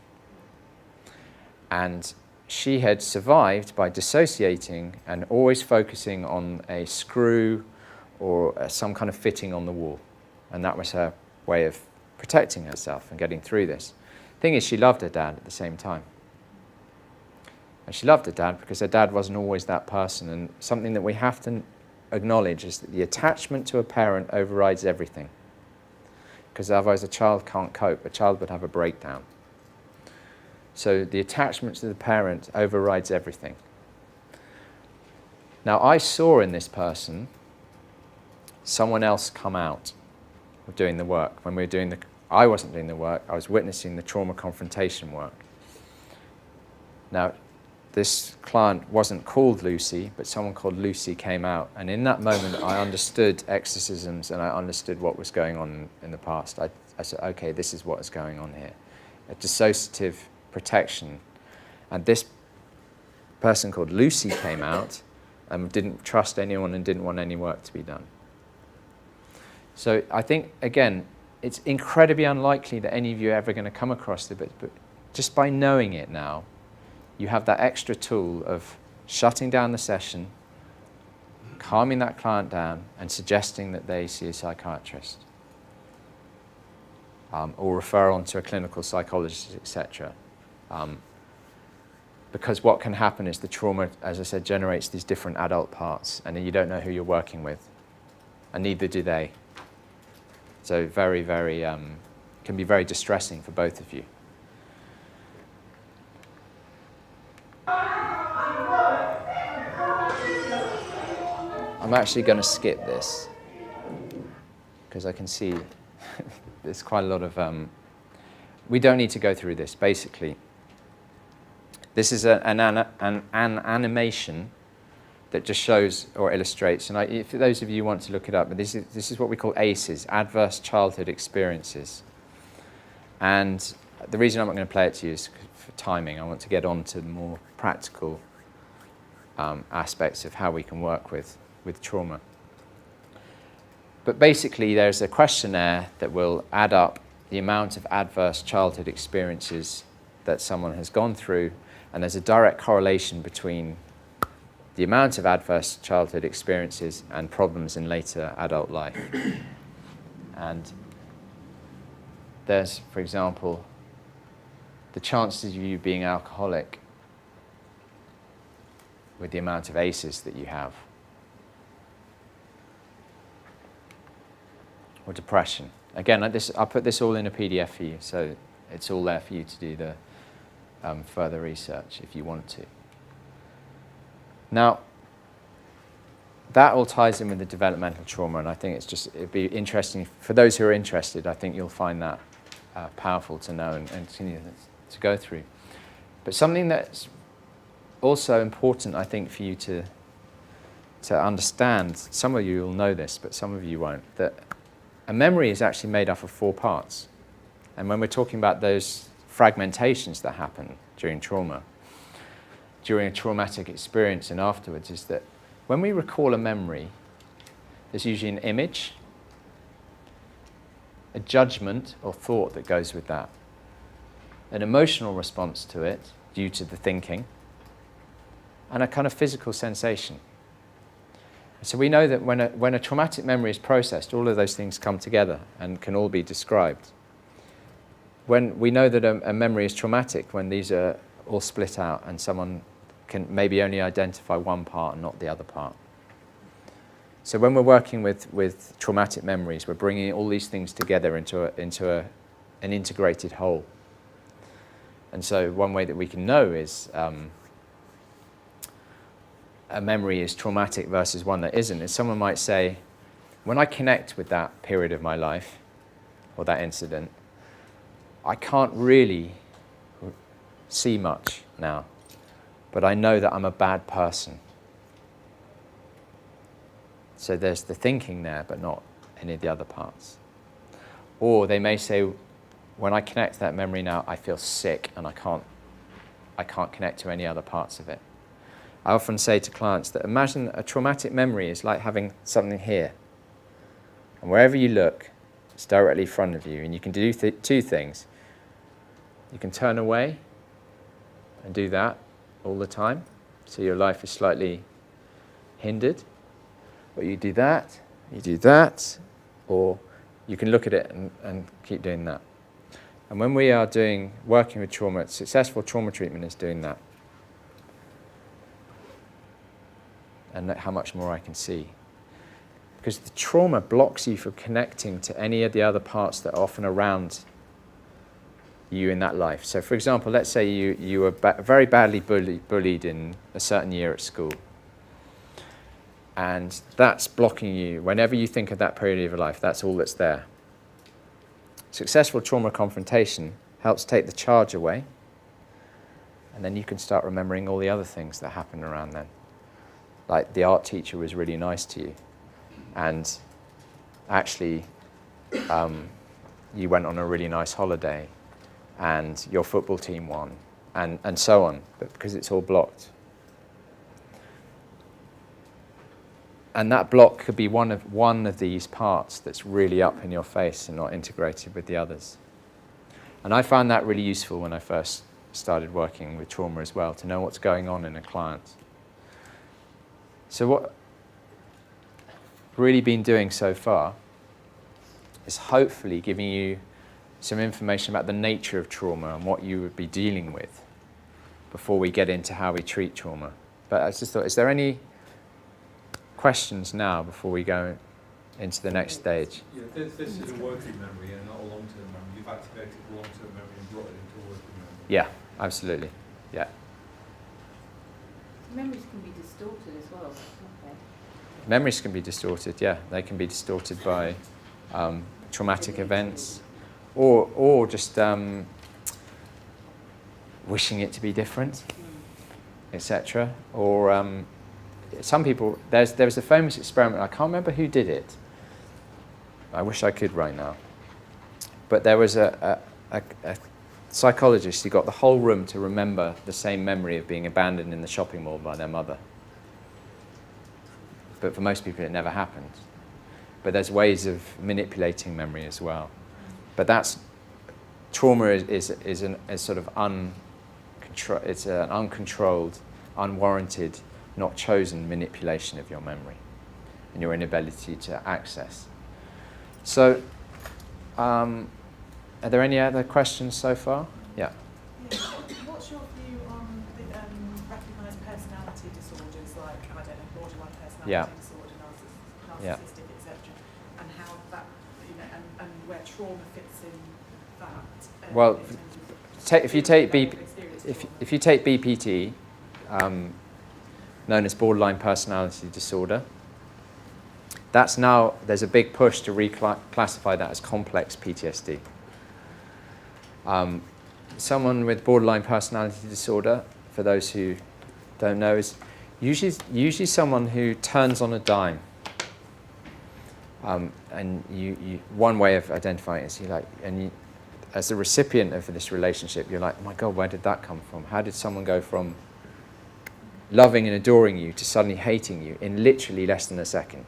And she had survived by dissociating and always focusing on a screw or some kind of fitting on the wall. And that was her way of protecting herself and getting through this. Thing is, she loved her dad at the same time. And she loved her dad because her dad wasn't always that person. And something that we have to acknowledge is that the attachment to a parent overrides everything. Because otherwise a child can't cope. A child would have a breakdown. So the attachment to the parent overrides everything. Now, I saw in this person someone else come out of doing the work. When we were doing I wasn't doing the work, I was witnessing the trauma confrontation work. Now, this client wasn't called Lucy, but someone called Lucy came out. And in that moment, I understood exorcisms and I understood what was going on in the past. I said, okay, this is what is going on here. A dissociative protection. And this person called Lucy came out and didn't trust anyone and didn't want any work to be done. So I think, again, it's incredibly unlikely that any of you are ever going to come across it, but just by knowing it now, you have that extra tool of shutting down the session, calming that client down, and suggesting that they see a psychiatrist or refer on to a clinical psychologist, etc. Because what can happen is the trauma, as I said, generates these different adult parts, and then you don't know who you're working with, and neither do they. So very, very, can be very distressing for both of you. I'm actually going to skip this because I can see there's quite a lot of, we don't need to go through this, basically. This is an animation that just shows or illustrates, and if those of you want to look it up, but this is what we call ACEs, Adverse Childhood Experiences. And the reason I'm not going to play it to you is for timing. I want to get on to the more practical aspects of how we can work with trauma. But basically, there's a questionnaire that will add up the amount of adverse childhood experiences that someone has gone through, and there's a direct correlation between the amount of adverse childhood experiences and problems in later adult life. And there's, for example, the chances of you being alcoholic with the amount of ACEs that you have, or depression. Again, I'll put this all in a PDF for you, so it's all there for you to do the further research if you want to. Now, that all ties in with the developmental trauma, and I think it'd be interesting, for those who are interested, I think you'll find that powerful to know and continue to go through. But something that's also important, I think, for you to understand, some of you will know this, but some of you won't, that a memory is actually made up of 4 parts. And when we're talking about those fragmentations that happen during trauma, during a traumatic experience and afterwards, is that when we recall a memory, there's usually an image, a judgment or thought that goes with that, an emotional response to it due to the thinking, and a kind of physical sensation. So we know that when a traumatic memory is processed, all of those things come together and can all be described. When we know that a memory is traumatic, when these are all split out and someone can maybe only identify one part and not the other part. So when we're working with traumatic memories, we're bringing all these things together into an integrated whole. And so one way that we can know is a memory is traumatic versus one that isn't, is someone might say, when I connect with that period of my life or that incident, I can't really see much now, but I know that I'm a bad person. So there's the thinking there, but not any of the other parts. Or they may say, when I connect to that memory now, I feel sick and I can't connect to any other parts of it. I often say to clients that imagine a traumatic memory is like having something here. And wherever you look, it's directly in front of you. And you can do 2 things. You can turn away and do that all the time, so your life is slightly hindered. Or you do that, or you can look at it and keep doing that. And when we are working with trauma, successful trauma treatment is doing that. And how much more I can see. Because the trauma blocks you from connecting to any of the other parts that are often around you in that life. So for example, let's say you were very badly bullied in a certain year at school. And that's blocking you. Whenever you think of that period of your life, that's all that's there. Successful trauma confrontation helps take the charge away, and then you can start remembering all the other things that happened around then. Like the art teacher was really nice to you, and actually you went on a really nice holiday, and your football team won, and so on, but because it's all blocked. And that block could be one of these parts that's really up in your face and not integrated with the others. And I found that really useful when I first started working with trauma as well, to know what's going on in a client. So what I've really been doing so far is hopefully giving you some information about the nature of trauma and what you would be dealing with before we get into how we treat trauma. But I just thought, is there any questions now before we go into the next stage? Yeah, this is a working memory and not a long-term memory. You've activated the long-term memory and brought it into a working memory. Yeah, absolutely. Yeah. Memories can be distorted as well, can't they? Memories can be distorted, yeah. They can be distorted by traumatic events or just wishing it to be different, etc. Or some people, there was a famous experiment, I can't remember who did it. I wish I could right now. But there was a psychologist who got the whole room to remember the same memory of being abandoned in the shopping mall by their mother. But for most people it never happened. But there's ways of manipulating memory as well. But that's trauma is sort of it's an uncontrolled, unwarranted, not chosen manipulation of your memory and your inability to access. So, are there any other questions so far? Yeah. What's your view on the recognised personality disorders like, I don't know, borderline personality disorder, narcissistic, etc., and how that, and where trauma fits in that? Well, in terms of if you take BPD, known as borderline personality disorder, that's now, there's a big push to reclassify that as complex PTSD. Someone with borderline personality disorder, for those who don't know, is usually someone who turns on a dime. And one way of identifying it is as the recipient of this relationship, you're like, oh my God, where did that come from? How did someone go from loving and adoring you to suddenly hating you in literally less than a second?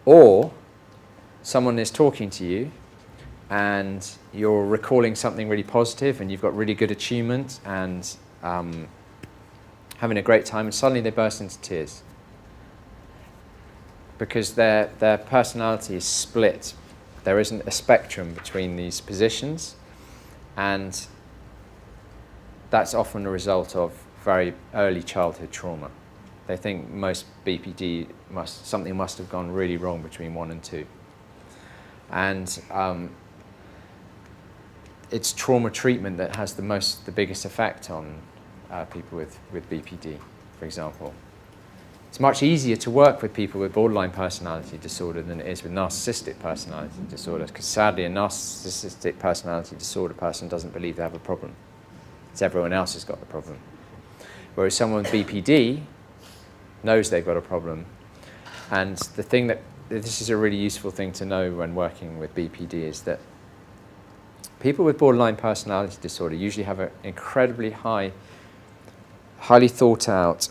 Or someone is talking to you and you're recalling something really positive and you've got really good achievement and having a great time, and suddenly they burst into tears because their personality is split. There isn't a spectrum between these positions, and that's often a result of very early childhood trauma. They think most BPD something must have gone really wrong between 1 and 2. And it's trauma treatment that has the biggest effect on people with BPD, for example. It's much easier to work with people with borderline personality disorder than it is with narcissistic personality disorder, because sadly a narcissistic personality disorder person doesn't believe they have a problem. It's everyone else has got the problem. Whereas someone with BPD knows they've got a problem. And the thing this is a really useful thing to know when working with BPD, is that people with borderline personality disorder usually have an incredibly highly thought out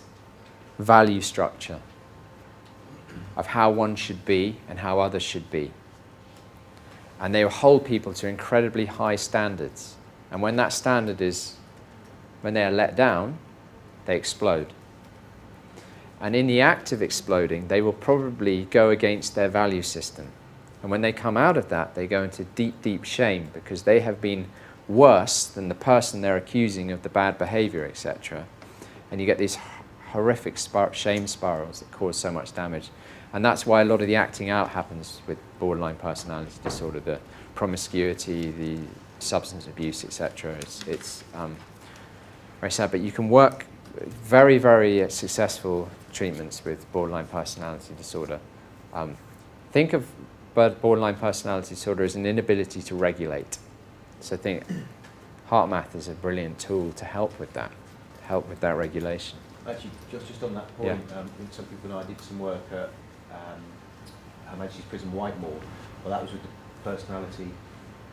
value structure of how one should be and how others should be. And they hold people to incredibly high standards. And when that standard when they are let down, they explode. And in the act of exploding, they will probably go against their value system. And when they come out of that, they go into deep, deep shame because they have been worse than the person they're accusing of the bad behavior, etc. And you get these horrific shame spirals that cause so much damage. And that's why a lot of the acting out happens with borderline personality disorder, the promiscuity, the substance abuse, etc. It's very sad, but you can work very, very successful treatments with borderline personality disorder. Think of borderline personality disorder as an inability to regulate. So think Heartmath is a brilliant tool to help with that regulation. Actually, just on that point, some people know I did some work at Her Majesty's Prison Whitemoor. Well, that was with the personality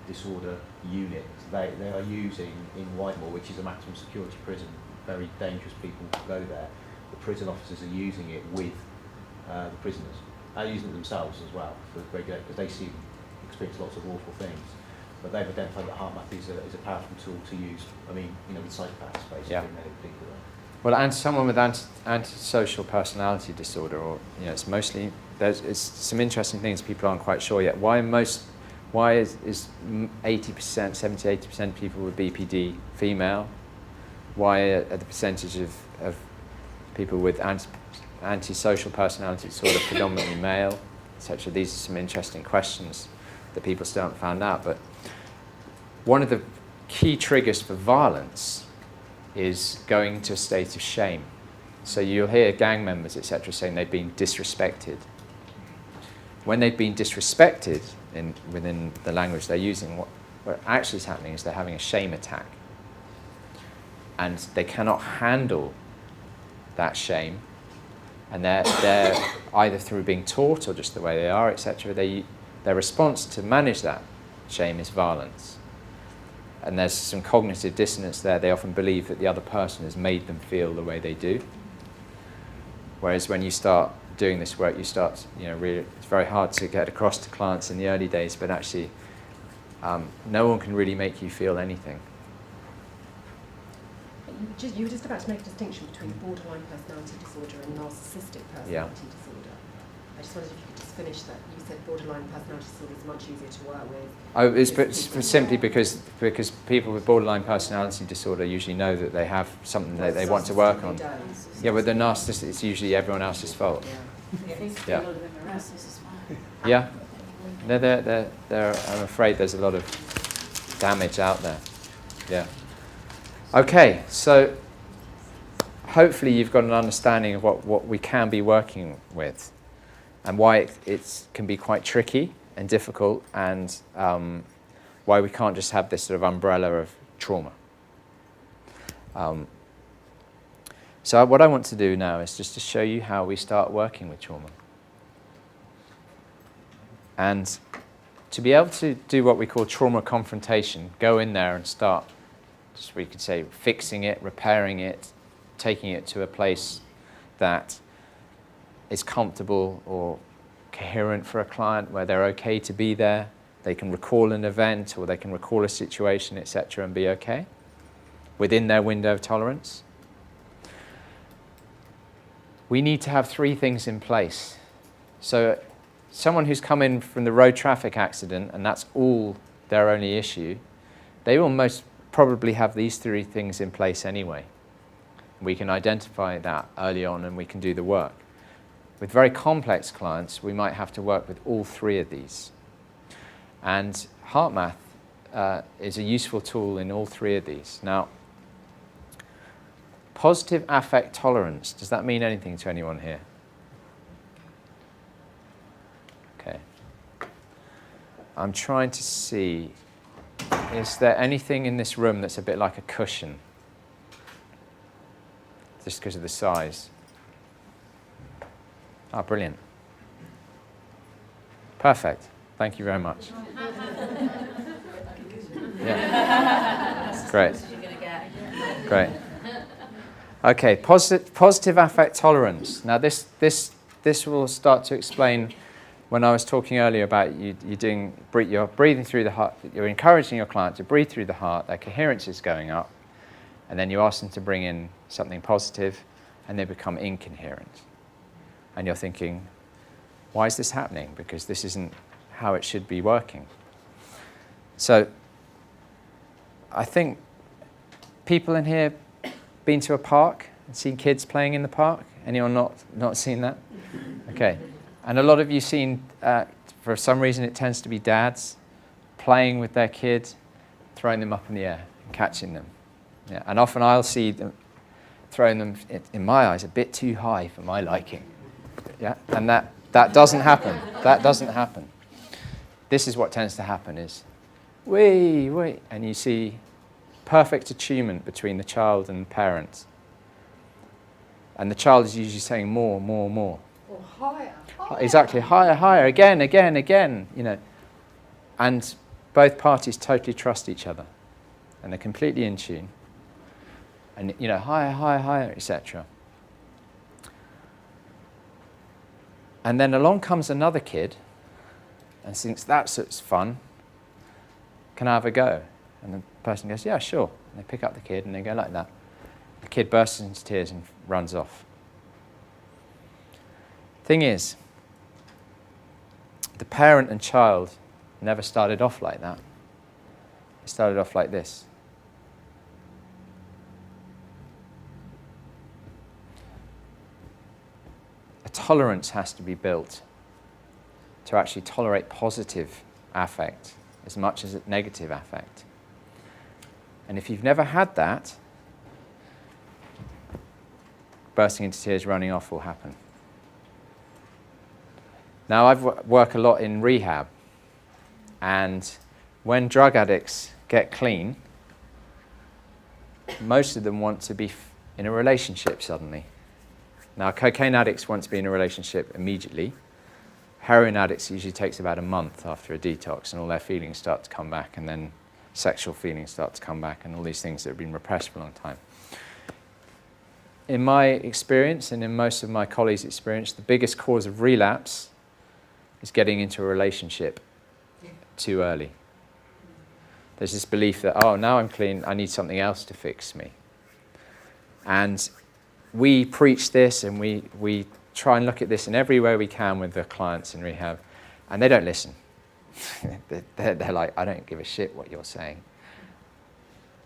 disorder unit. They are using in Whitemoor, which is a maximum security prison, very dangerous people go there. The prison officers are using it with the prisoners. They're using it themselves as well for regulate, because they experience lots of awful things. But they've identified that Heartmath is a powerful tool to use. I mean, with psychopaths basically, in particular. Well, and someone with antisocial personality disorder, or it's mostly it's some interesting things people aren't quite sure yet. Why is 70-80% of people with BPD female? Why are the percentage of people with antisocial personality disorder predominantly male, etc.? These are some interesting questions that people still haven't found out. But one of the key triggers for violence is going to a state of shame. So you'll hear gang members, etc., saying they've been disrespected. When they've been disrespected within the language they're using, what actually is happening is they're having a shame attack. And they cannot handle that shame. And they're either through being taught or just the way they are, etc., their response to manage that shame is violence. And there's some cognitive dissonance there. They often believe that the other person has made them feel the way they do. Whereas when you start doing this work, you start, really, it's very hard to get across to clients in the early days, but actually No one can really make you feel anything. You were just about to make a distinction between borderline personality disorder and narcissistic personality disorder. I just wondered if you could just finish that. You said borderline personality disorder is much easier to work with. Oh, it's simply because people with borderline personality disorder usually know that they have something that they want to work on. Yeah, but the narcissist, it's usually everyone else's fault. Yeah. Yeah. I'm afraid there's a lot of damage out there. Yeah. Okay, so hopefully you've got an understanding of what we can be working with and why it can be quite tricky and difficult, and why we can't just have this sort of umbrella of trauma. So what I want to do now is just to show you how we start working with trauma. And to be able to do what we call trauma confrontation, go in there and start, just we could say, fixing it, repairing it, taking it to a place that is comfortable or coherent for a client, where they're okay to be there, they can recall an event or they can recall a situation, etc., and be okay within their window of tolerance. We need to have 3 things in place. So someone who's come in from the road traffic accident and that's all their only issue, they will most probably have these 3 things in place anyway. We can identify that early on and we can do the work. With very complex clients, we might have to work with all 3 of these. And Heartmath is a useful tool in all 3 of these. Now, positive affect tolerance, does that mean anything to anyone here? Okay. I'm trying to see, is there anything in this room that's a bit like a cushion? Just because of the size. Ah, brilliant. Perfect. Thank you very much. Yeah. Great. Great. Okay, positive affect tolerance. Now this will start to explain when I was talking earlier about you're breathing through the heart, you're encouraging your client to breathe through the heart, their coherence is going up, and then you ask them to bring in something positive, and they become incoherent. And you're thinking, why is this happening? Because this isn't how it should be working. So I think people in here been to a park and seen kids playing in the park? Anyone not seen that? Okay. And a lot of you seen, for some reason it tends to be dads playing with their kids, throwing them up in the air and catching them. Yeah. And often I'll see them throwing them, in my eyes, a bit too high for my liking. Yeah. And that doesn't happen. That doesn't happen. This is what tends to happen is, wait, and you see perfect attunement between the child and the parents. And the child is usually saying more. Or higher. Exactly, higher, again, you know. And both parties totally trust each other. And they're completely in tune. And, you know, higher, etc. And then along comes another kid and thinks, that's fun. Can I have a go? And the person goes, yeah, sure. And they pick up the kid and they go like that. The kid bursts into tears and runs off. Thing is, the parent and child never started off like that. It started off like this. A tolerance has to be built to actually tolerate positive affect as much as negative affect. And if you've never had that, bursting into tears, running off will happen. Now, I've worked a lot in rehab, and when drug addicts get clean, most of them want to be in a relationship suddenly. Now, cocaine addicts want to be in a relationship immediately. Heroin addicts usually takes about a month after a detox, and all their feelings start to come back, and then sexual feelings start to come back, and all these things that have been repressed for a long time. In my experience, and in most of my colleagues' experience, the biggest cause of relapse is getting into a relationship too early. There's this belief that, oh, now I'm clean, I need something else to fix me. And we preach this, and we try and look at this in every way we can with the clients in rehab, and they don't listen. they're like, I don't give a shit what you're saying.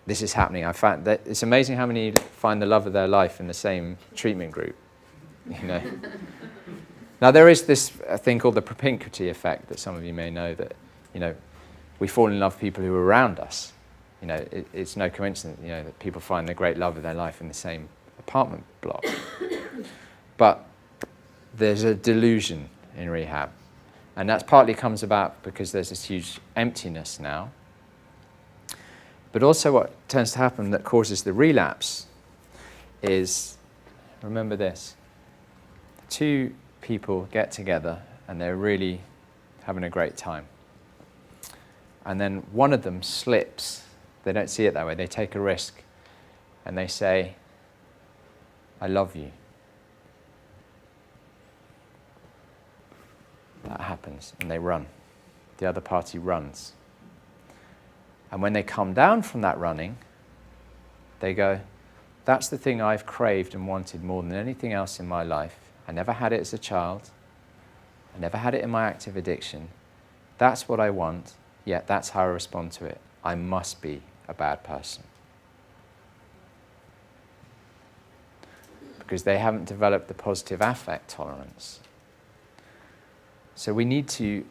This is happening. I found that it's amazing how many find the love of their life in the same treatment group. You know. Now there is this thing called the propinquity effect that some of you may know, that, you know, we fall in love with people who are around us. You know, it's no coincidence, you know, that people find the great love of their life in the same apartment block. But there's a delusion in rehab, and that partly comes about because there's this huge emptiness now. But also what tends to happen that causes the relapse is, remember this, two people get together and they're really having a great time. And then one of them slips. They don't see it that way. They take a risk and they say, I love you. That happens and they run. The other party runs. And when they come down from that running, they go, that's the thing I've craved and wanted more than anything else in my life. I never had it as a child. I never had it in my active addiction. That's what I want, yet that's how I respond to it. I must be a bad person. Because they haven't developed the positive affect tolerance. So we need to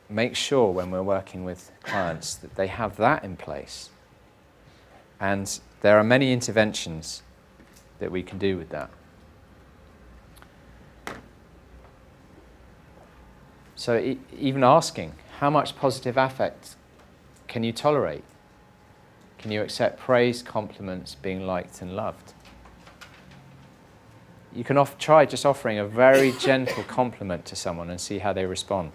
make sure when we're working with clients that they have that in place. And there are many interventions that we can do with that. So even asking, how much positive affect can you tolerate? Can you accept praise, compliments, being liked and loved? You can try just offering a very gentle compliment to someone and see how they respond.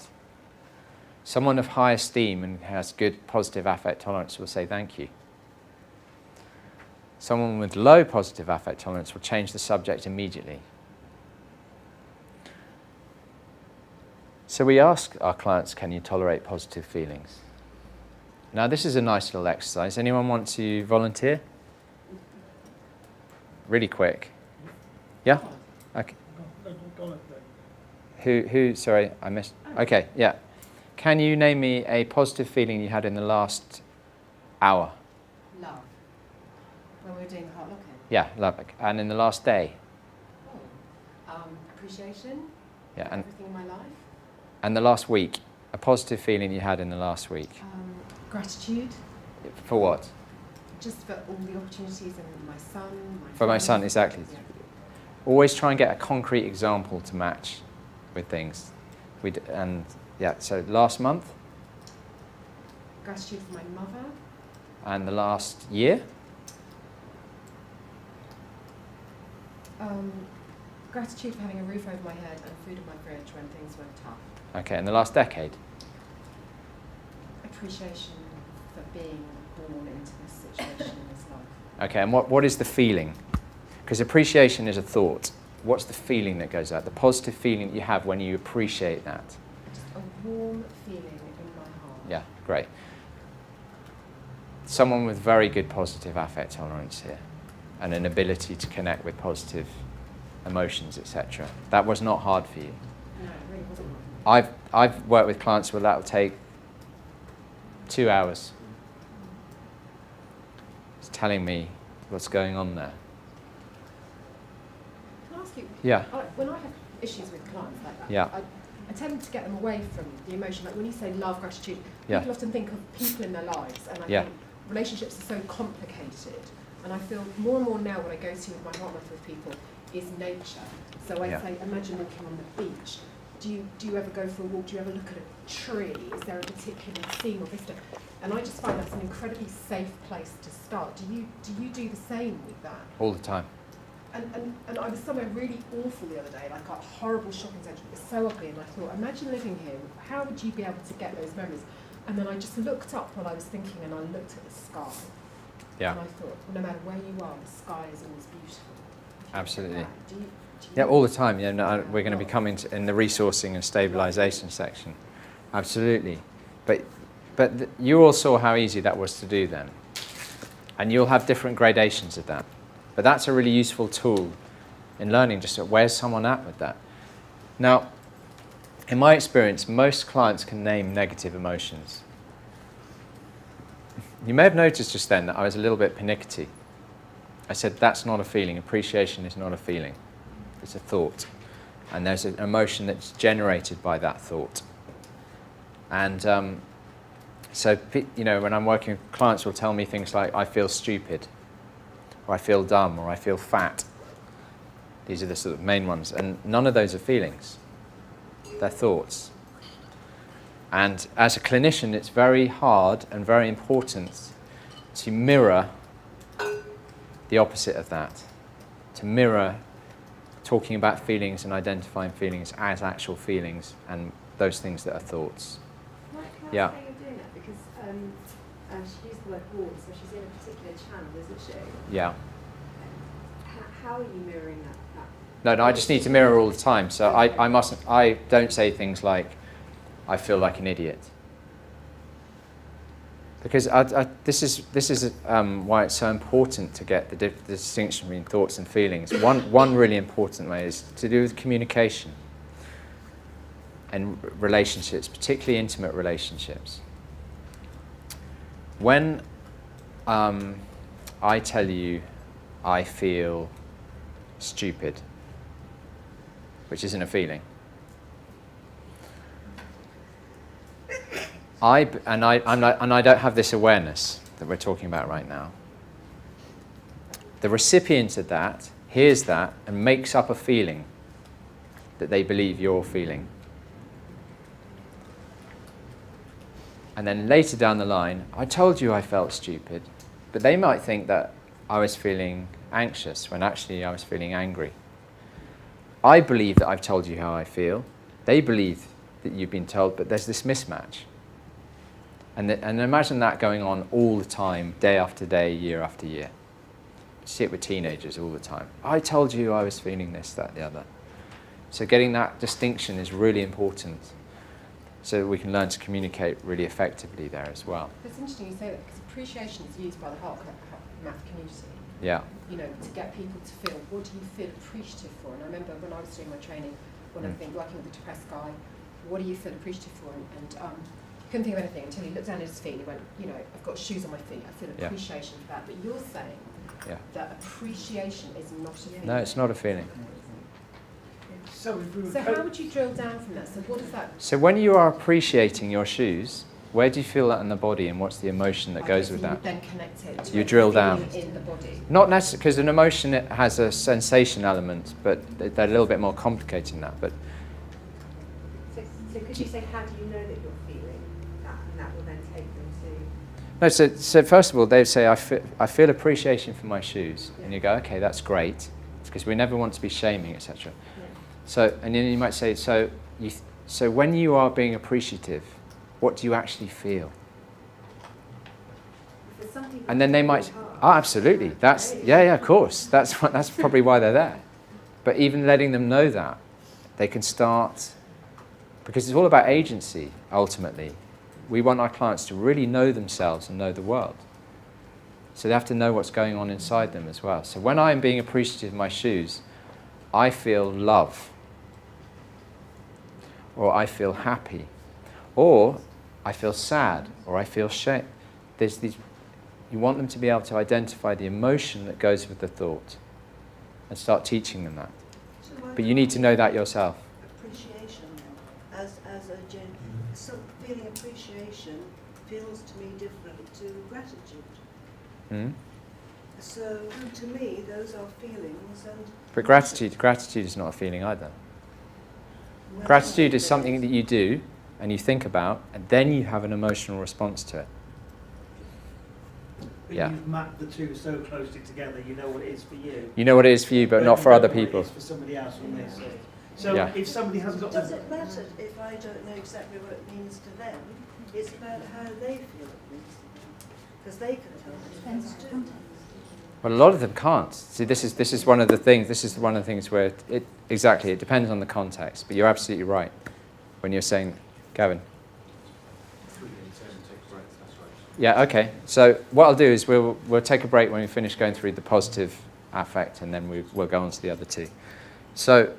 Someone of high esteem and has good positive affect tolerance will say thank you. Someone with low positive affect tolerance will change the subject immediately. So we ask our clients, can you tolerate positive feelings? Now this is a nice little exercise. Anyone want to volunteer? Really quick. Yeah? Okay. Who, sorry, I missed. Okay, yeah. Can you name me a positive feeling you had in the last hour? Love. When we were doing heart locking. Yeah, love. And in the last day? Appreciation. Yeah, and everything in my life. And the last week? A positive feeling you had in the last week? Gratitude. For what? Just for all the opportunities and my son. For my son, exactly. Yeah. Always try and get a concrete example to match with things. And yeah, so last month? Gratitude for my mother. And the last year? Gratitude for having a roof over my head and food in my fridge when things were tough. Okay, and the last decade? Appreciation for being born into this situation in this life. Okay, and what is the feeling? Because appreciation is a thought. What's the feeling that goes out? The positive feeling that you have when you appreciate that? Just a warm feeling in my heart. Yeah, great. Someone with very good positive affect tolerance here and an ability to connect with positive emotions, etc. That was not hard for you. No, it really wasn't hard. I've worked with clients where that will take 2 hours. It's telling me what's going on there. Can I ask you? Yeah. When I have issues with clients like that, Yeah. I tend to get them away from the emotion. Like when you say love, gratitude, Yeah. people often think of people in their lives, and I Yeah. think relationships are so complicated. And I feel more and more now when I go to with my Heartmath with people is nature. So I Yeah. say, imagine walking on the beach. Do you ever go for a walk? Do you ever look at a tree? Is there a particular scene or vista? And I just find that's an incredibly safe place to start. Do you do the same with that? All the time. And I was somewhere really awful the other day, like a horrible shopping centre. It was so ugly, and I thought, imagine living here. How would you be able to get those memories? And then I just looked up while I was thinking, and I looked at the sky. Yeah. And I thought, no matter where you are, the sky is always beautiful. Absolutely. Do you Yeah, all the time. Yeah, no, we're going to be coming in the resourcing and stabilisation section. Absolutely. But But you all saw how easy that was to do then. And you'll have different gradations of that. But that's a really useful tool in learning just where's someone at with that. Now, in my experience, most clients can name negative emotions. You may have noticed just then that I was a little bit pernickety. I said, that's not a feeling. Appreciation is not a feeling. It's a thought. And there's an emotion that's generated by that thought. And so, you know, when I'm working with clients will tell me things like, I feel stupid, or I feel dumb, or I feel fat. These are the sort of main ones. And none of those are feelings. They're thoughts. And as a clinician, it's very hard and very important to mirror the opposite of that. To mirror talking about feelings and identifying feelings as actual feelings and those things that are thoughts. Can I Yeah. say you're doing that? Because she used the word warm, so she's in a particular channel, isn't she? Yeah. How are you mirroring that? No, I just need to mirror all the time. So I don't say things like, I feel like an idiot. Because this is why it's so important to get the distinction between thoughts and feelings. One really important way is to do with communication and relationships, particularly intimate relationships. When I tell you I feel stupid, which isn't a feeling, I don't have this awareness that we're talking about right now. The recipient of that hears that and makes up a feeling that they believe you're feeling. And then later down the line, I told you I felt stupid, but they might think that I was feeling anxious when actually I was feeling angry. I believe that I've told you how I feel. They believe that you've been told, but there's this mismatch. And imagine that going on all the time, day after day, year after year. You see it with teenagers all the time. I told you I was feeling this, that, the other. So getting that distinction is really important so that we can learn to communicate really effectively there as well. It's interesting you say that because appreciation is used by the Heartmath community. Yeah. You know, to get people to feel, what do you feel appreciative for? And I remember when I was doing my training, one of the things, working with a depressed guy, what do you feel appreciative for? And couldn't think of anything until he looked down at his feet and he went, you know, I've got shoes on my feet, I feel appreciation for that. But you're saying that appreciation is not a feeling. No, it's not a feeling. So how would you drill down from that? So what is that? So when you are appreciating your shoes, where do you feel that in the body and what's the emotion that goes with so that? Then connect it to you drill down. In the body. Not necessarily, because an emotion it has a sensation element, but they're a little bit more complicated than that. But so could you say, how do you know that you're feeling that, and that will then take them to... no, so first of all, they say, I feel appreciation for my shoes. And you go, okay, that's great, because we never want to be shaming, etc. So, and then you might say, so when you are being appreciative, what do you actually feel? And then they might, oh, absolutely, that's, yeah, of course, that's probably why they're there. But even letting them know that, they can start, because it's all about agency, ultimately. We want our clients to really know themselves and know the world. So they have to know what's going on inside them as well. So when I'm being appreciative of my shoes, I feel love, or I feel happy, or I feel sad, or I feel shame. There's these, you want them to be able to identify the emotion that goes with the thought and start teaching them that. So but you need to know that yourself. Appreciation, as so feeling appreciation feels to me different to gratitude. Mm? So to me, those are feelings, and But gratitude is not a feeling either. Gratitude is something that you do and you think about, and then you have an emotional response to it. But you've mapped the two so closely together, you know what it is for you. You know what it is for you, but not for other people. What it is for somebody else on this. So if somebody hasn't got... Does it matter if I don't know exactly what it means to them? It's about how they feel it means to them. Because they can tell me. Well, a lot of them can't. See, this is one of the things. This is one of the things where it depends on the context. But you're absolutely right when you're saying, Gavin. Yeah, okay. So what I'll do is we'll take a break when we finish going through the positive affect, and then we'll go on to the other two. So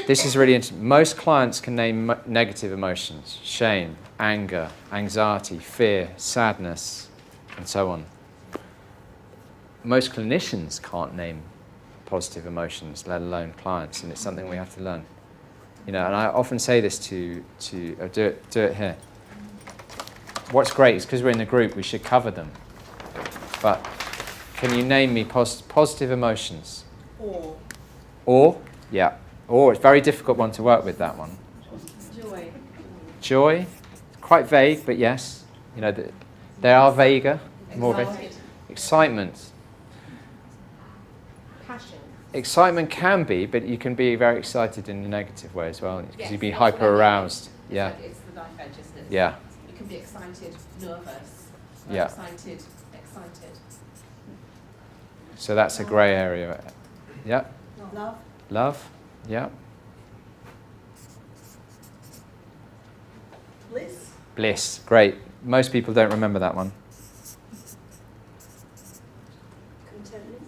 this is really interesting. Most clients can name negative emotions: shame, anger, anxiety, fear, sadness, and so on. Most clinicians can't name positive emotions, let alone clients, and it's something we have to learn. You know, and I often say this to do it here. What's great is because we're in the group, we should cover them. But can you name me positive emotions? Or, yeah. Or, it's a very difficult one to work with, that one. Joy. Joy, quite vague, but yes. You know, they are vaguer. More vague. Excitement. Passion. Excitement can be, but you can be very excited in a negative way as well, because you'd be hyper aroused. Yeah. It's the knife edge, isn't it? Yeah. You can be excited, nervous, Yeah. excited. So that's a grey area. Yeah. Love. Love. Yeah. Bliss. Bliss. Great. Most people don't remember that one. Contentment.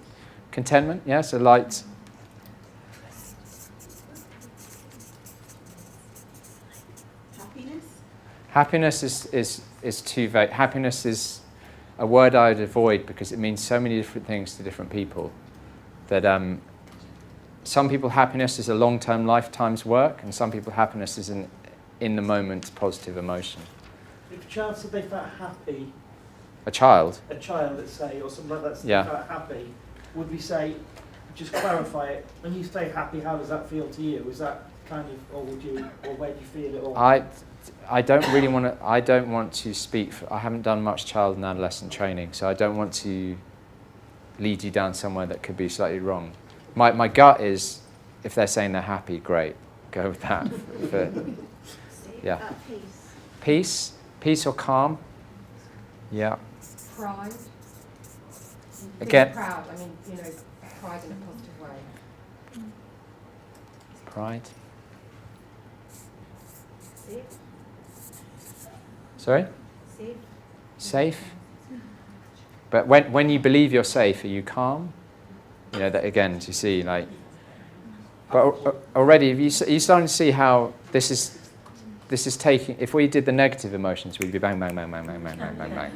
Contentment. Yeah. So light. Happiness. Happiness is too vague. Happiness is a word I would avoid because it means so many different things to different people. That some people happiness is a long-term lifetime's work, and some people happiness is an in-the-moment positive emotion. If a child said they felt happy, A child. let's say, or something like that, said Yeah. they felt happy, would we say, just clarify it, when you say happy, how does that feel to you? Is that kind of, or where do you feel it all? I don't really want to. I don't want to speak. I haven't done much child and adolescent training, so I don't want to lead you down somewhere that could be slightly wrong. My gut is, if they're saying they're happy, great, go with that. But, yeah. Peace. Peace or calm. Yeah. Pride. Again. Being proud. I mean, you know, pride in a positive way. Pride. Safe. Sorry? Safe. Safe. But when you believe you're safe, are you calm? You know, that again, you see, like. But already, you're starting to see how this is taking. If we did the negative emotions, we'd be bang, bang, bang, bang, bang, bang, bang, bang, bang.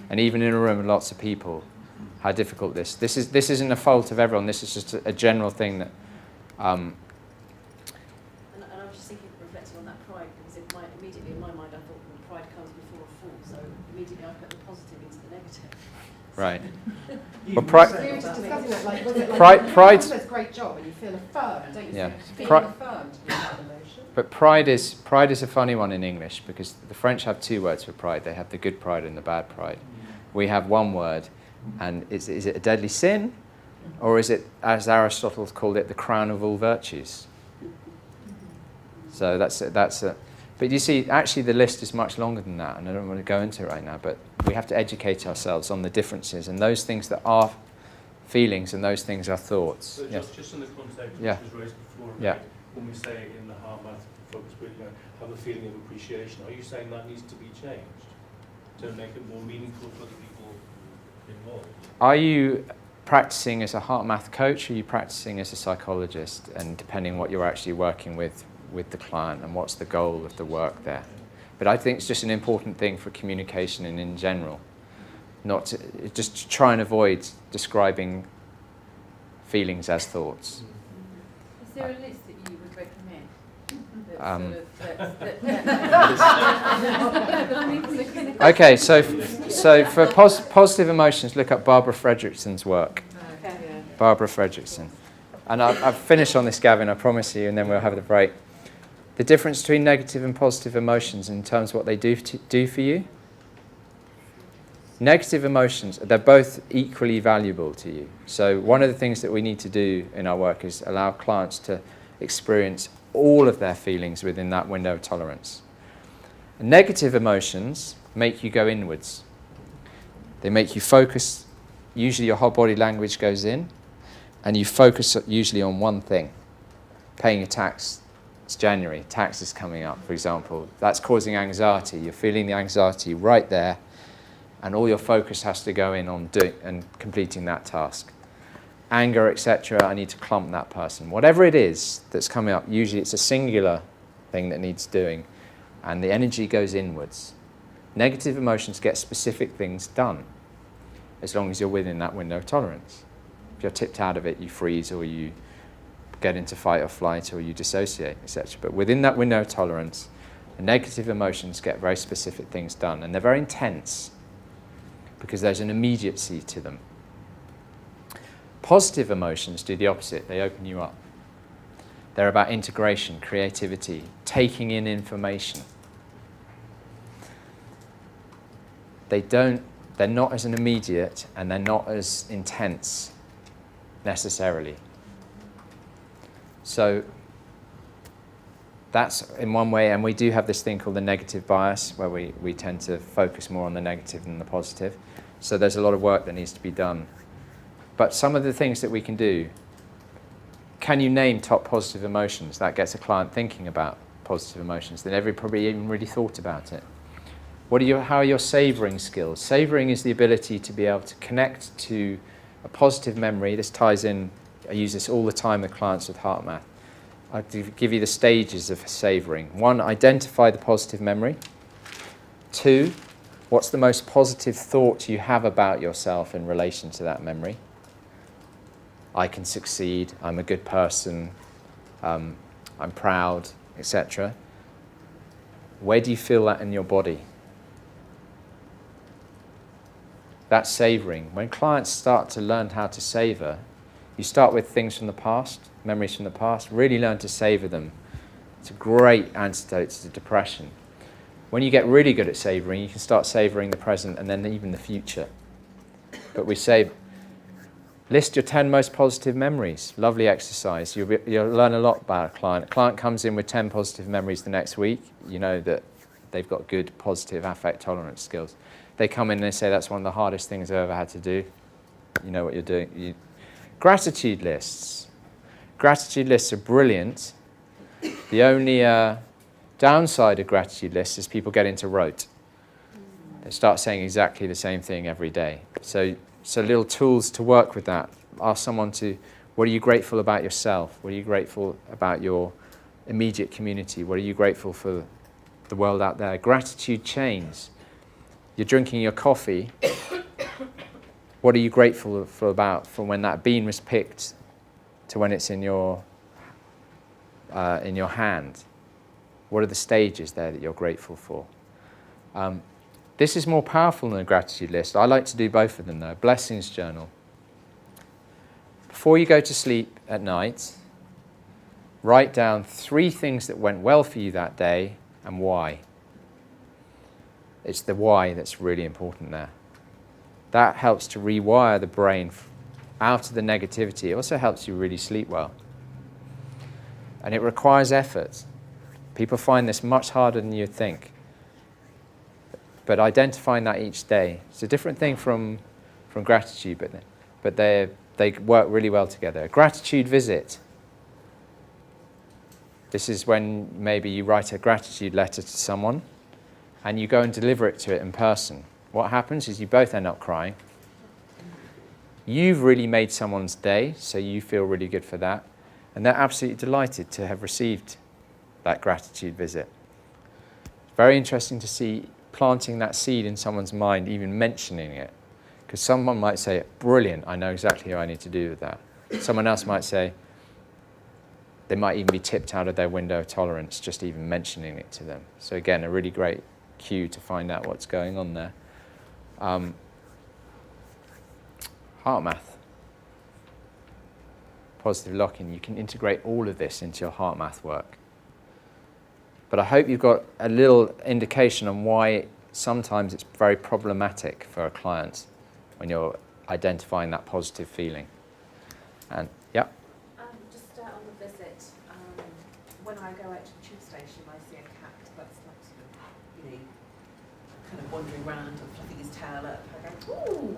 And even in a room with lots of people, how difficult this isn't a fault of everyone. This is just a general thing that. And I was just thinking, reflecting on that pride, because immediately in my mind I thought, well, pride comes before a fall, so immediately I put the positive into the negative. Right. You Well, pride. So we were just discussing that, like, was it like Pride. someone says great job and you feel affirmed, don't you? Yeah. Feel Pride. affirmed with that emotion. But pride is a funny one in English because the French have two words for pride. They have the good pride and the bad pride. We have one word, and is it a deadly sin, or is it, as Aristotle called it, the crown of all virtues? So that's a. But you see, actually, the list is much longer than that, and I don't want to go into it right now. But we have to educate ourselves on the differences and those things that are feelings and those things are thoughts. So Yeah. just in the context Yeah. which was raised before, Yeah. when we say in the Heartmath focus group, have a feeling of appreciation, are you saying that needs to be changed to make it more meaningful for the people involved? Are you practicing as a Heartmath coach, or are you practicing as a psychologist? And depending what you're actually working with the client and what's the goal of the work there. But I think it's just an important thing for communication and in general, not to, just to try and avoid describing feelings as thoughts. Is there a list that you would recommend? Okay, so for positive emotions, look up Barbara Fredrickson's work. Barbara Fredrickson. And I've finished on this, Gavin, I promise you, and then we'll have the break. The difference between negative and positive emotions in terms of what they do for you. Negative emotions, they're both equally valuable to you. So one of the things that we need to do in our work is allow clients to experience all of their feelings within that window of tolerance. And negative emotions make you go inwards. They make you focus. Usually your whole body language goes in, and you focus usually on one thing, paying a tax It's January, tax is coming up, for example. That's causing anxiety. You're feeling the anxiety right there, and all your focus has to go in on doing and completing that task. Anger, etc., I need to clump that person. Whatever it is that's coming up, usually it's a singular thing that needs doing, and the energy goes inwards. Negative emotions get specific things done, as long as you're within that window of tolerance. If you're tipped out of it, you freeze, or you get into fight or flight, or you dissociate, etc. But within that window of tolerance, the negative emotions get very specific things done, and they're very intense because there's an immediacy to them. Positive emotions do the opposite. They open you up. They're about integration, creativity, taking in information. They're not as an immediate, and they're not as intense necessarily. So that's in one way, and we do have this thing called the negative bias, where we tend to focus more on the negative than the positive. So there's a lot of work that needs to be done. But some of the things that we can do, can you name top positive emotions? That gets a client thinking about positive emotions. They never probably even really thought about it. How are your savouring skills? Savouring is the ability to be able to connect to a positive memory. This ties in, I use this all the time with clients with Heartmath. I'll give you the stages of savouring. 1, identify the positive memory. 2, what's the most positive thought you have about yourself in relation to that memory? I can succeed, I'm a good person, I'm proud, etc. Where do you feel that in your body? That's savouring. When clients start to learn how to savour, you start with things from the past, memories from the past, really learn to savour them. It's a great antidote to depression. When you get really good at savouring, you can start savouring the present and then even the future. But we say, list your 10 most positive memories. Lovely exercise. You'll learn a lot about a client. A client comes in with 10 positive memories the next week. You know that they've got good, positive affect tolerance skills. They come in and they say, that's one of the hardest things I've ever had to do. You know what you're doing. Gratitude lists. Gratitude lists are brilliant. The only downside of gratitude lists is people get into rote. They start saying exactly the same thing every day. So little tools to work with that. Ask someone to, what are you grateful about yourself? What are you grateful about your immediate community? What are you grateful for the world out there? Gratitude chains. You're drinking your coffee. What are you grateful for about from when that bean was picked to when it's in your hand? What are the stages there that you're grateful for? This is more powerful than a gratitude list. I like to do both of them though. Blessings journal. Before you go to sleep at night, write down 3 things that went well for you that day and why. It's the why that's really important there. That helps to rewire the brain out of the negativity. It also helps you really sleep well. And it requires effort. People find this much harder than you'd think. But identifying that each day, it's a different thing from gratitude, but they work really well together. A gratitude visit. This is when maybe you write a gratitude letter to someone and you go and deliver it to it in person. What happens is you both end up crying. You've really made someone's day, so you feel really good for that. And they're absolutely delighted to have received that gratitude visit. Very interesting to see planting that seed in someone's mind, even mentioning it. Because someone might say, brilliant, I know exactly what I need to do with that. Someone else might say, they might even be tipped out of their window of tolerance, just even mentioning it to them. So again, a really great cue to find out what's going on there. Heartmath. Positive lock-in. You can integrate all of this into your Heartmath work. But I hope you've got a little indication on why sometimes it's very problematic for a client when you're identifying that positive feeling. And yeah. Just on the visit, when I go out to the tube station, I see a cat that's like sort of, kind of wandering around and fluffing his tail up. I go, ooh,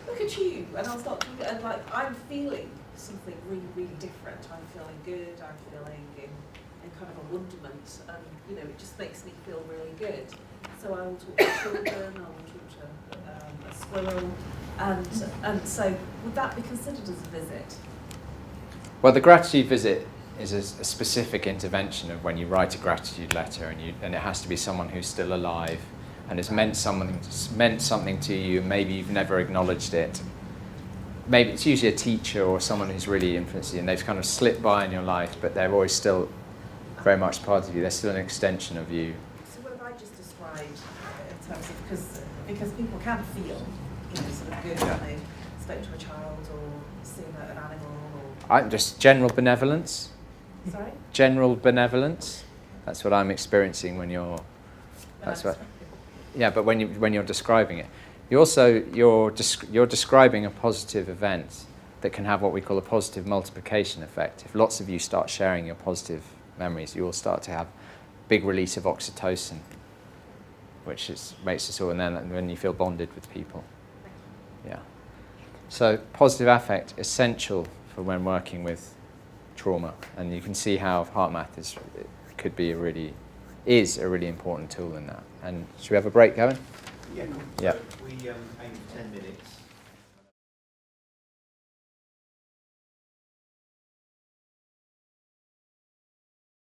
look at you, and I'll start to, and I'm feeling something really, really different. I'm feeling good. I'm feeling in kind of a wonderment, and you know, it just makes me feel really good. So I will talk to children, I will talk to a squirrel, and so would that be considered as a visit? Well, the gratitude visit is a specific intervention of when you write a gratitude letter, and it has to be someone who's still alive and has meant something to you, and maybe you've never acknowledged it. Maybe it's usually a teacher or someone who's really influenced you, and they've kind of slipped by in your life, but they're always still very much part of you. They're still an extension of you. So what have I just described in terms of, because people can feel, you know, sort of good when they spoke to a child or seen an animal or... Just general benevolence. Sorry? General benevolence. That's what I'm experiencing when you're... That's what... Yeah, but when you're describing it. You're describing a positive event that can have what we call a positive multiplication effect. If lots of you start sharing your positive memories, you will start to have big release of oxytocin, which makes us all, and then when you feel bonded with people. Yeah. So positive affect, essential for when working with trauma, and you can see how Heartmath is a really important tool in that. And should we have a break, Gavin? Yeah. Yeah. So we aim for 10 minutes.